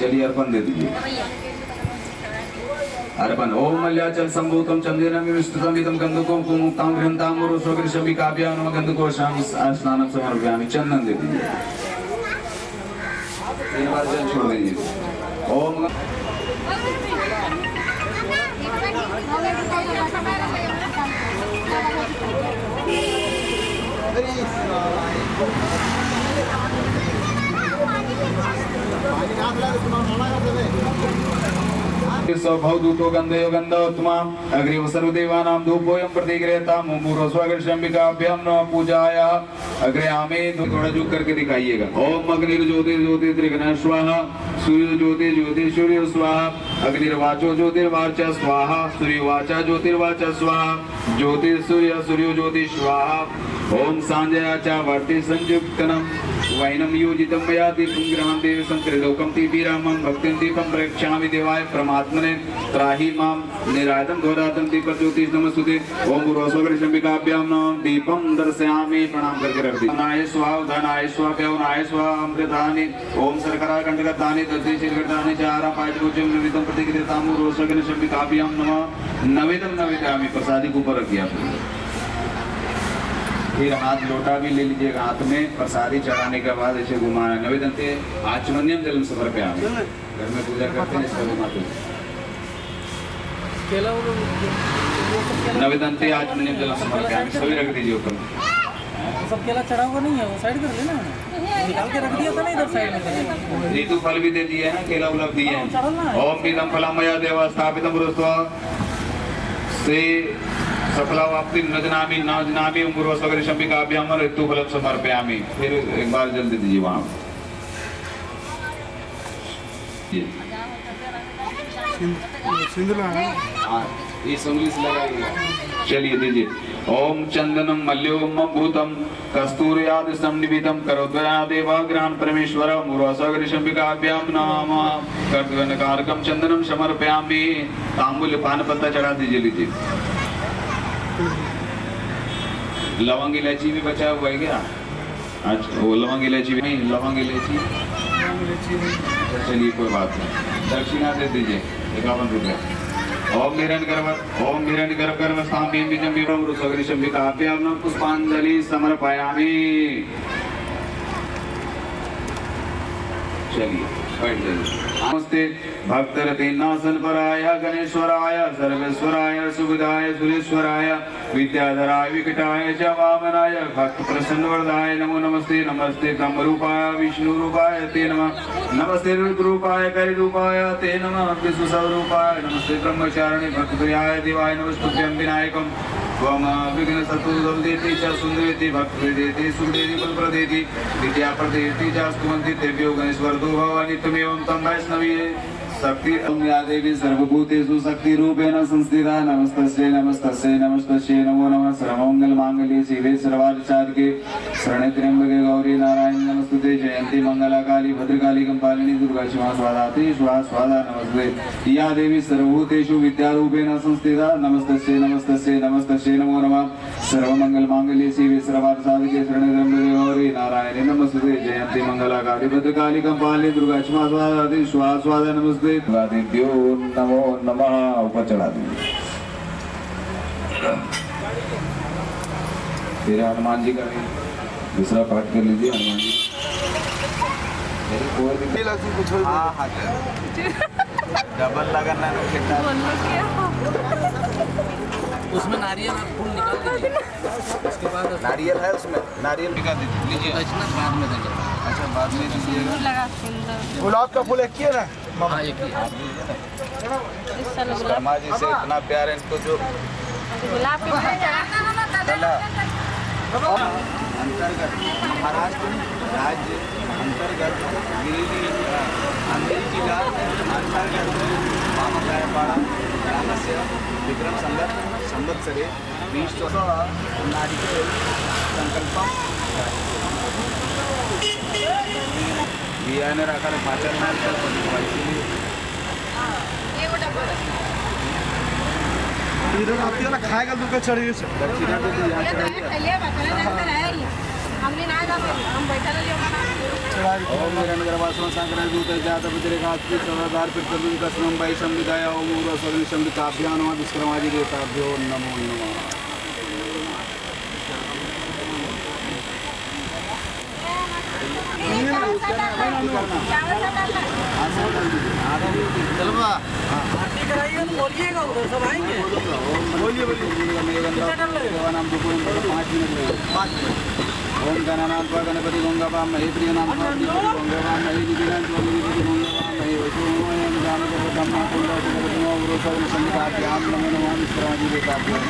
चलिए अर्पण दे दीजिए। अर्पण ओम मल्याचल संभूतम चंद्रेन विस्तृतम इदं गंधको कुमुक्तां गृहन्तां उग्र स्वगणेशाभ्यां नमः गंधको स्नानं समर्पयामि। चंदन दे दीजिए। 3 बार जल छोड़ दीजिए। ओम भवदूतो गंधयो गंधोत्तमा अग्रिम सर्वदेवानां धूपोयं प्रतिगृहतां मुमुरो स्वगणेशाभ्यां नमः पूजाय अग्रयामि। थोड़ा झुक करके दिखाइएगा। ओम अग्निर्ज्योति ज्योति त्रिगुण स्वाहा सूर्य ज्योति ज्योति सूर्य स्वाहा अग्निर्वाचो ज्योतिर्वाचा स्वाहा सूर्यवाचा ज्योतिर्वाचा स्वाहा ज्योति सूर्य सूर्य ज्योति स्वाहा। ओम सांजयाचा वर्ति संयुक्तनम वैनम योजितं मया दीपं गृहां देवी संकृतोकं दीपीरामं भक्तिं दीपं प्रयच्छामि देवाय परमात्मने त्राहि मां निरायतं घोरातं दीपज्योतिष नमस्तुते। ओम गुरुस्वगणेशाभ्यां नमः दीपं दर्शयामि। प्रणाम करके रख दीजिए। धनाय स्वाहा धनाय स्वाहा प्यवनाय स्वाहा अमृतानि ओम शर्करा कंटकतानि दधि शिरकटानि चारा पांचभुजं नवितं प्रतिगृहतां गुरुस्वगणेशाभ्यां नमः नवेदं नवेदयामि। प्रसादी को ऊपर रखिए। फिर हाथ लोटा भी ले लीजिएगा हाथ में। प्रसादी चढ़ाने के बाद ऐसे घुमाना। नवेदन्ते आचमन्यम जलम समर्पयामि। घर में पूजा करते हैं इसका घुमाते हैं। नवेदन्ते आचमन्यम जलम समर्पयामि। सभी रख दीजिए ऊपर। सब केला चढ़ा हुआ नहीं है, वो साइड कर लेना। निकाल के रख दिया था ना इधर साइड में। ऋतु फल भी दे दिए हैं, केला उलग दिए हैं। ओम पीतम फलमया देवा स्थापितम रुस्वा से सफलावाप्ति नजनामि नाजनामि उम्र स्वगणेशाभ्यां ऋतु फलम समर्पयामि। फिर एक बार जल्दी दीजिए वहां। इस उंगली से लगाइए। चलिए दीजिए। ओम चंदनम मल्योम भूतम कस्तूरयाद संनिबितम करोद्वया देवाग्रान परमेश्वर मुरो स्वगणेशाभ्यां नमः कर्तव्यकारकम चंदनम समर्पयामि। तांबूल पान पत्ता चढ़ा दीजिए। लीजिए। लवंग इलायची भी बचा हुआ है क्या? अच्छा वो लवंग इलायची भी नहीं। लवंग इलायची चलिए कोई बात नहीं। दक्षिणा दे दीजिए 51 रुपये। ओम हिरण्यगर्भ स्थाम्यं बीजं विभवं स्वगणेशाभ्यां नमः पुष्पांजलि समर्पयामि। चलिए बैठ जाइए। नमस्ते भक्तरते नासन पराय गणेश्वराय सर्वेश्वराय सुविधाय सुरेश्वराय विद्याधराय विकटाय च वामनाय भक्त प्रसन्न वरदाय नमो नमस्ते। नमस्ते ब्रह्मरूपाय विष्णु रूपाय ते नमः। नमस्ते रुद्रूपाय करिरूपाय ते नमः। विष्णुस्वरूपाय नमस्ते ब्रह्मचारिणे भक्तप्रियाय देवाय नमस्तुभ्यं विनायकं त्वं विघ्न शत्रुदेति च सुन्दरेति भक्तिदेति सुखदेति बलप्रदेति विद्याप्रदेति च स्तुवन्ति तेभ्यो गणेश्वर ततो भवानी त्वमेवं तं वैष्णवी शक्ति या देवी सर्वभूतेषु शक्ति रूपेण संस्थिता नमस्तस्यै नमस्तस्यै नमस्तस्यै नमो नमः सर्वमंगल मांगल्ये शिवे सर्वार्थसाधके शरण्ये त्र्यंबके गौरी नारायणी नमस्तुते जयंती मंगला काली भद्रकाली कपालिनी दुर्गा शिवा स्वादाते स्वादा नमस्ते या देवी सर्वभूतेषु विद्यारूपेण संस्थिता नमस्तस्यै नमस्तस्यै नमस्तस्यै नमो नमः सर्वमंगल मांगल्ये शिवे सर्वार्थसाधके शरण्ये त्र्यंबके गौरी नारायणी नमस्ते जयंती मंगला काली भद्रकाली कपालिनी दुर्गा शिवा स्वादाते स्वादा नमस्ते देव्यो नमो नमः। ऊपर चढ़ा देंगे। फिर हनुमान जी का भी दूसरा पाठ कर लीजिए। हनुमान जी डबल लगाना उसमें नारियल और फूल निकाल दीजिए। उसके बाद नारियल है उसमें, नारियल निकाल दीजिए। दक्षिणा बाद में देंगे। अच्छा बाद में दीजिएगा। लगा सुंदर गुलाब का फूल एक ही है ना? हाँ एक ही है। इस साल गुलाब शर्मा जी से इतना प्यार है इनको जो गुलाब के चला अंतर्गत महाराष्ट्र राज्य अंतर्गत गिरिडीह नांदेड़ जिला अंतर्गत वामकायपाड़ा ग्रामस्य विक्रम संवत्सरे 20 नारिकेल संकल्पम बियाणे राखायला पाचन आपल्याला खायला दुःख चढी दक्षिणा हमने ना हम बैठा ओम निरंजनवासुन संक्रांति दूत जात व्यतिरेकास्ति सदाधार पितृ कसम बाई संविदाय ओम ऊर सगुण संविताभ्यां नमः दुष्कर्मादि देवताभ्यो नमो नमः। ओम गणनाथ गणपति गंगा महे प्रिय नाम गंगा महे दिव्यान गणपति गंगा महे वैष्णव जान को ब्रह्मा कुंड गुरु सर्व संघाभ्याम नमो नमः विश्रामि देवताभ्याम।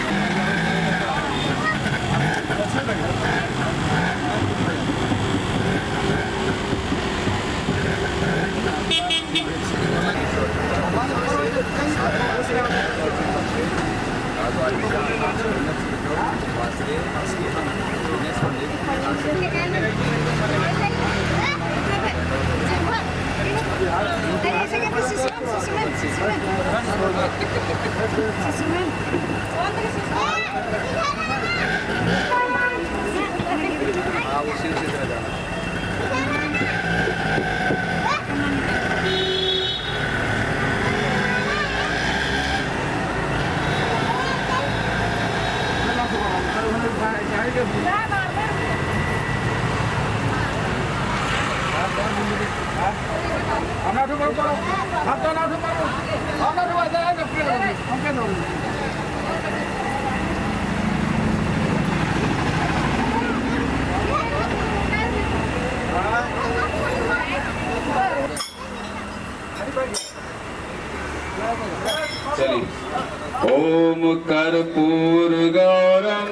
ओम कर्पूर गौरम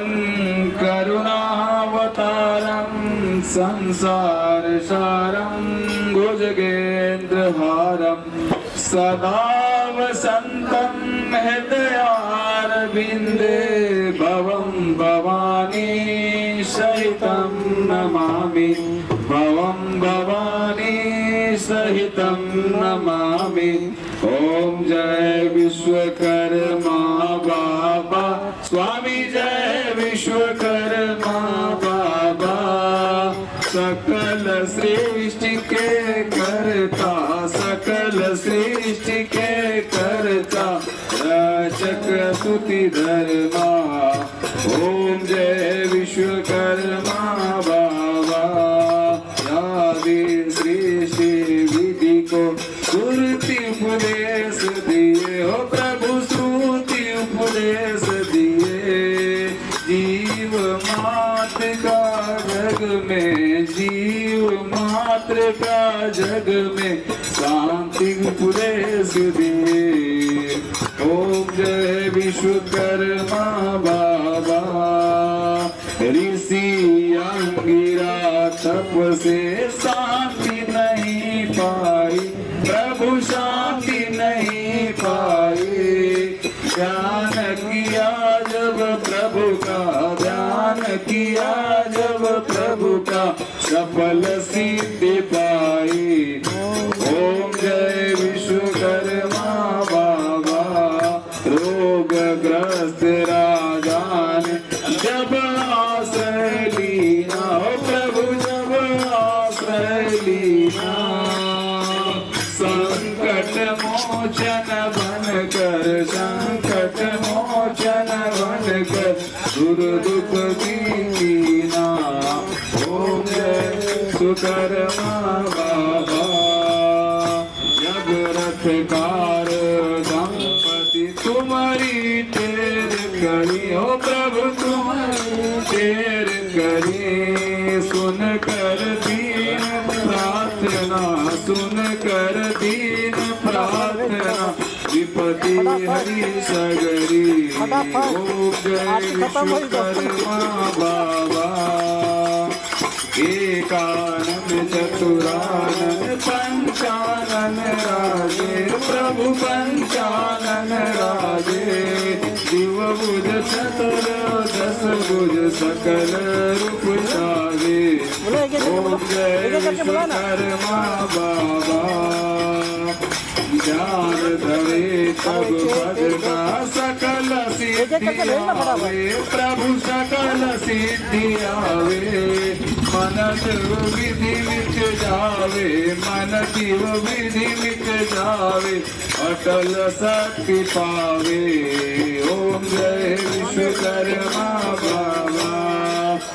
करुणावतारम संसार सारम भुजगेन्द्रहारम सदा वसंतम हृदयारविंदे भवं भवानी सहितं नमामि भवं भवानी सहितं नमामि। ओम जय विश्वकर्मा बाबा स्वामी जय विश्वकर्मा बाबा सकल सृष्टि के करता सकल सृष्टि के करता रचक स्तुति धर्मा। ओम जय विश्वकर्मा बाबा आदि सृष्टि विधि को श्रुति उपदेश दिए हो प्रभु श्रुति उपदेश दिए जीव मात्र का जग में जीव मात्र का जग में शांति उपदेश दिए। ओम जय विश्वकर्मा बाबा ऋषि अंगिरा तप से शांति नहीं पाई, प्रभु शांति नहीं पाई। ध्यान किया जब प्रभु का, ध्यान किया जब प्रभु का, सफल सिद्धि पाई। ओम जय विश्वकर्मा बाबा। रोगग्रस्त राजा ने जब आश्रय लीना, प्रभु जब आश्रय लीना, संकट मोचन बनकर, संकट मोचन बनकर, दुर दुख दीना। ओम जय विश्वकर्मा बाबा। जब रथकार दंपति तुम्हारी टेर करी, हो प्रभु तुम्हारी टेर करी, सुन कर दीन प्रार्थना, सुन कर दीन प्रार्थना, विपति हरि सगरी। ओम जय विश्वकर्मा बाबा। एकानन चतुरानन पंचानन राजे, प्रभु पंचानन राजे। शिव बुध चतुर दस बुध सकल रूप साजे। ओम जय विश्वकर्मा बाबा। ध्यान धरे तब पद का सकल सिद्धि आवे, प्रभु सकल सिद्धि आवे। मन शिव विधि मिट जावे, मन शिव विधि मिट जावे, अटल शक्ति पावे। ओम जय विश्वकर्मा बाबा।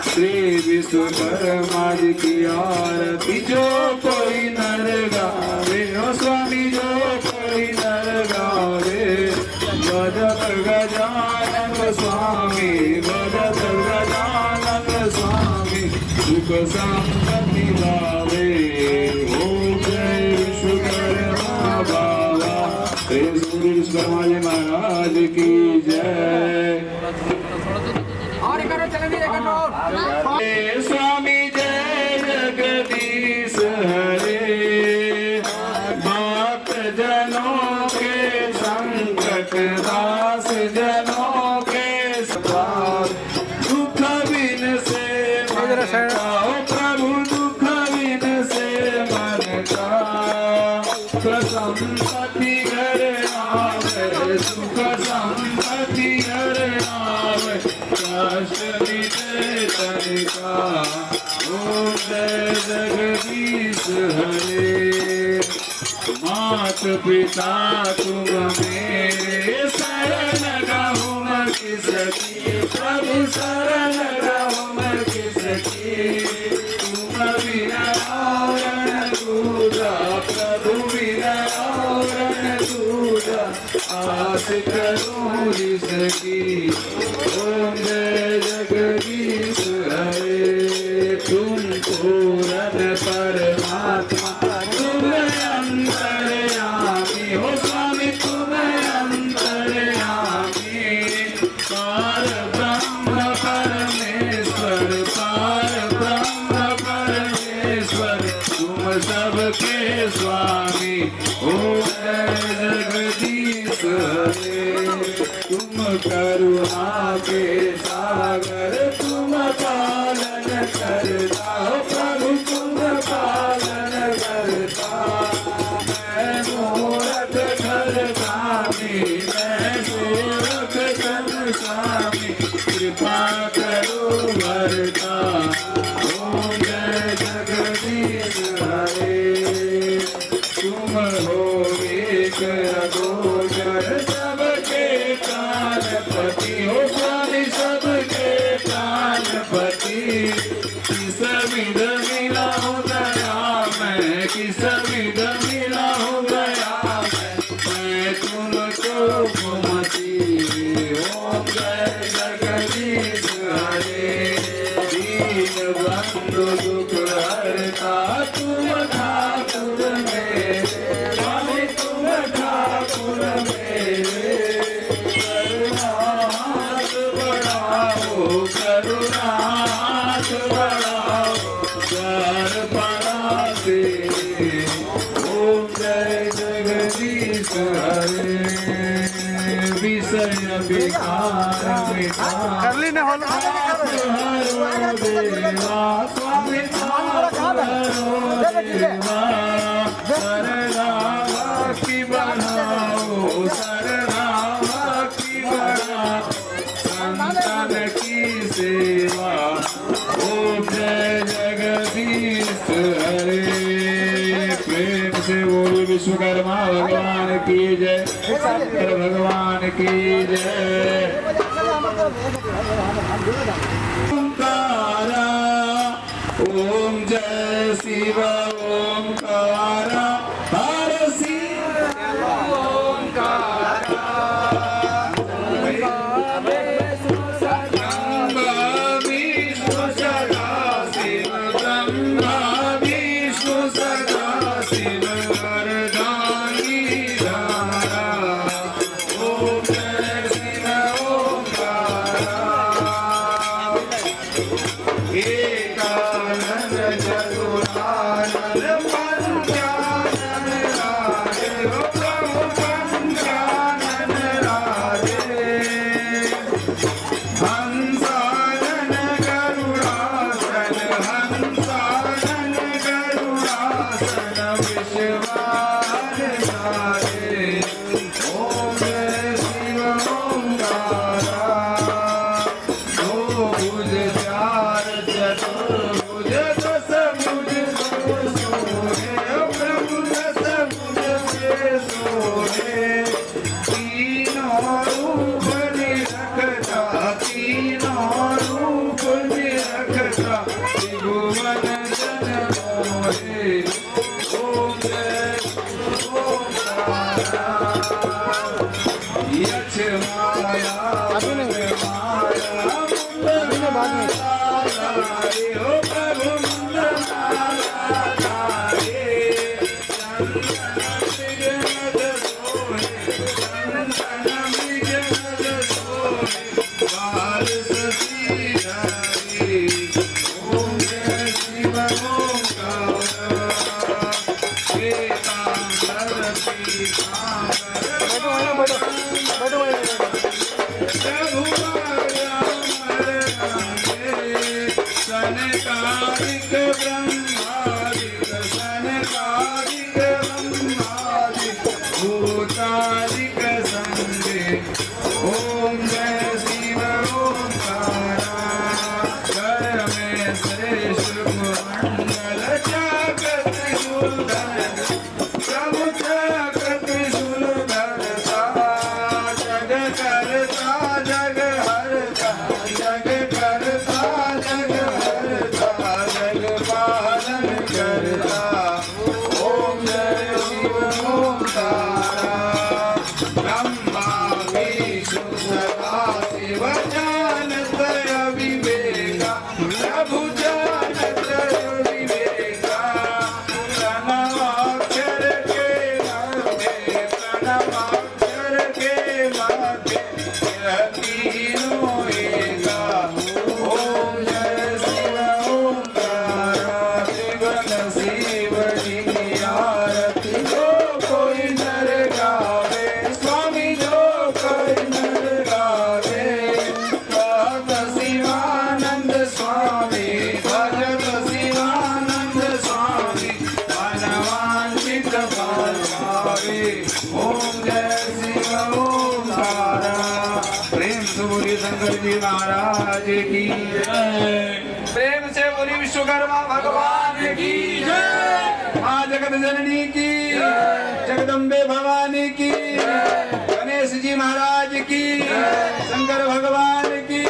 श्री विश्वकर्मा जी की आरती जो कोई नर गावे, ओ स्वामी जो कोई नर गावे। भजत गजानन स्वामी, भजत गजानन स्वामी, सुख संपत्ति लावे। ओम जय विश्वकर्मा बाबा। श्री सूर्य विश्वकर्मा जी महाराज की जय। हे स्वामी जय जगदीश हरे, भक्त जनों के संकट, दास जनों के सवार, दुख बिन से मन का, प्रभु दुख बिन से मन का। संपत्ति घर आवे, सुख संपत्ति घर आवे, कष्ट मिटे तन का। ओम जय जगदीश हरे। मात पिता तुम मेरे, शरण गाऊं मैं किसकी, प्रभु शरण गाऊं मैं किसकी। तुम बिना और दूजा, प्रभु बिना और दूजा, आस करूं जिसकी। ओम जय जगदीश हरे। तुम पूर्ण परमात्मा, तुम अंतर्यामी, हो स्वामी तुम अंतर्यामी। पार ब्रह्म परमेश्वर, पार ब्रह्म परमेश्वर, तुम सबके स्वामी। ओम जय जगदीश हरे। तुम करुणा के सागर, तुम पालन करता, प्रभु तुम पालन करता। मैं मूरत घर स्वामी, मैं सेवक घर स्वामी, कृपा करो भरता। ओम जय जगदीश हरे। तुम हो एक अगोचर, सबके प्राणपति, हो स्वामी सबके प्राणपति। किस विध मिला हो गया मैं, किस विध मिला हो गया मैं तुमको घुमती। ओम जय जगदीश हरे। दीन बंधु दुख हरता, तुम ठाकुर मेरे, स्वामी तुम ठाकुर मेरे। जय जगदीश हरे विषय विकार करली ने हॉल हरो देवा स्वामी सरला की बढ़ाओ सरला की बढ़ाओ संतान की सेवा ओम जय जगदीश हरे प्रेम से बोलो विश्वकर्मा भगवान की जय शंकर भगवान की जय ओंकारा ओम जय शिव ओंकारा हर शिव ओंकारा विष्णु सदा शिव ब्रह्मा विष्णु सदा शिव वरदानी धारा ओम जय शिव ओंकारा एकानंद चतुरानंद पंचानन राजे हो प्रभु पंचानन राजे हंसानन गरुड़ासन हंसानन गरुड़ासन विश्वान सारे ओम जय शिव ओंकारा दो भुज चार चतुर्भुज दस भुज दो सोहे प्रभु दस भुज से सोहे तीनों रूप निरखता तीनों रूप निरखता त्रिभुवन जन मोहे ओम जय ओंकारा यक्ष माया हो प्रभु बाल सती ओम जय शिव ओंकारा एकांतर पीतांबर सनकादिक ब्रह्मादिक सनकादिक ब्रह्मादिक भूतादिक संगे ओम जय शिव ओंकारा कर में श्रेष्ठ मंगल चाक त्रिशूलधर प्रभु चाक त्रिशूलधर जग करता जग हरता जग करता जग हरता जग पालन करता ओम जय शिव ओंकारा ब्रह्मा विष्णु सदा शिव जानत विवेका प्रभु जानत विवेका प्रणवाक्षर के मध्य प्रणवाक्षर के मध्य यह तीनों एका ओम जय शिव ओंकारा त्रिभुवन शिव की आरती जो कोई नर गावे स्वामी जो कोई नर गावे भक्त शिवानंद स्वामी भजत शिवानंद स्वामी मनवांचित फल पावे ओम जय शिव ओंकारा प्रेम से बोलिए शंकर जी महाराज की जय प्रेम से बोलिए विश्वकर्मा भगवान की जय मां जगत जननी की जगदम्बे भवानी की गणेश जी महाराज की शंकर भगवान की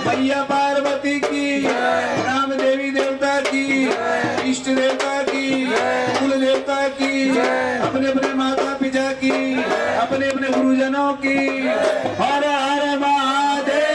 मैया पार्वती की राम देवी देवता की इष्ट देवता की कुल देवता की अपने अपने माता पिता की अपने अपने गुरुजनों की हर हर महादेव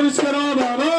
विश्वकर्मा बाबा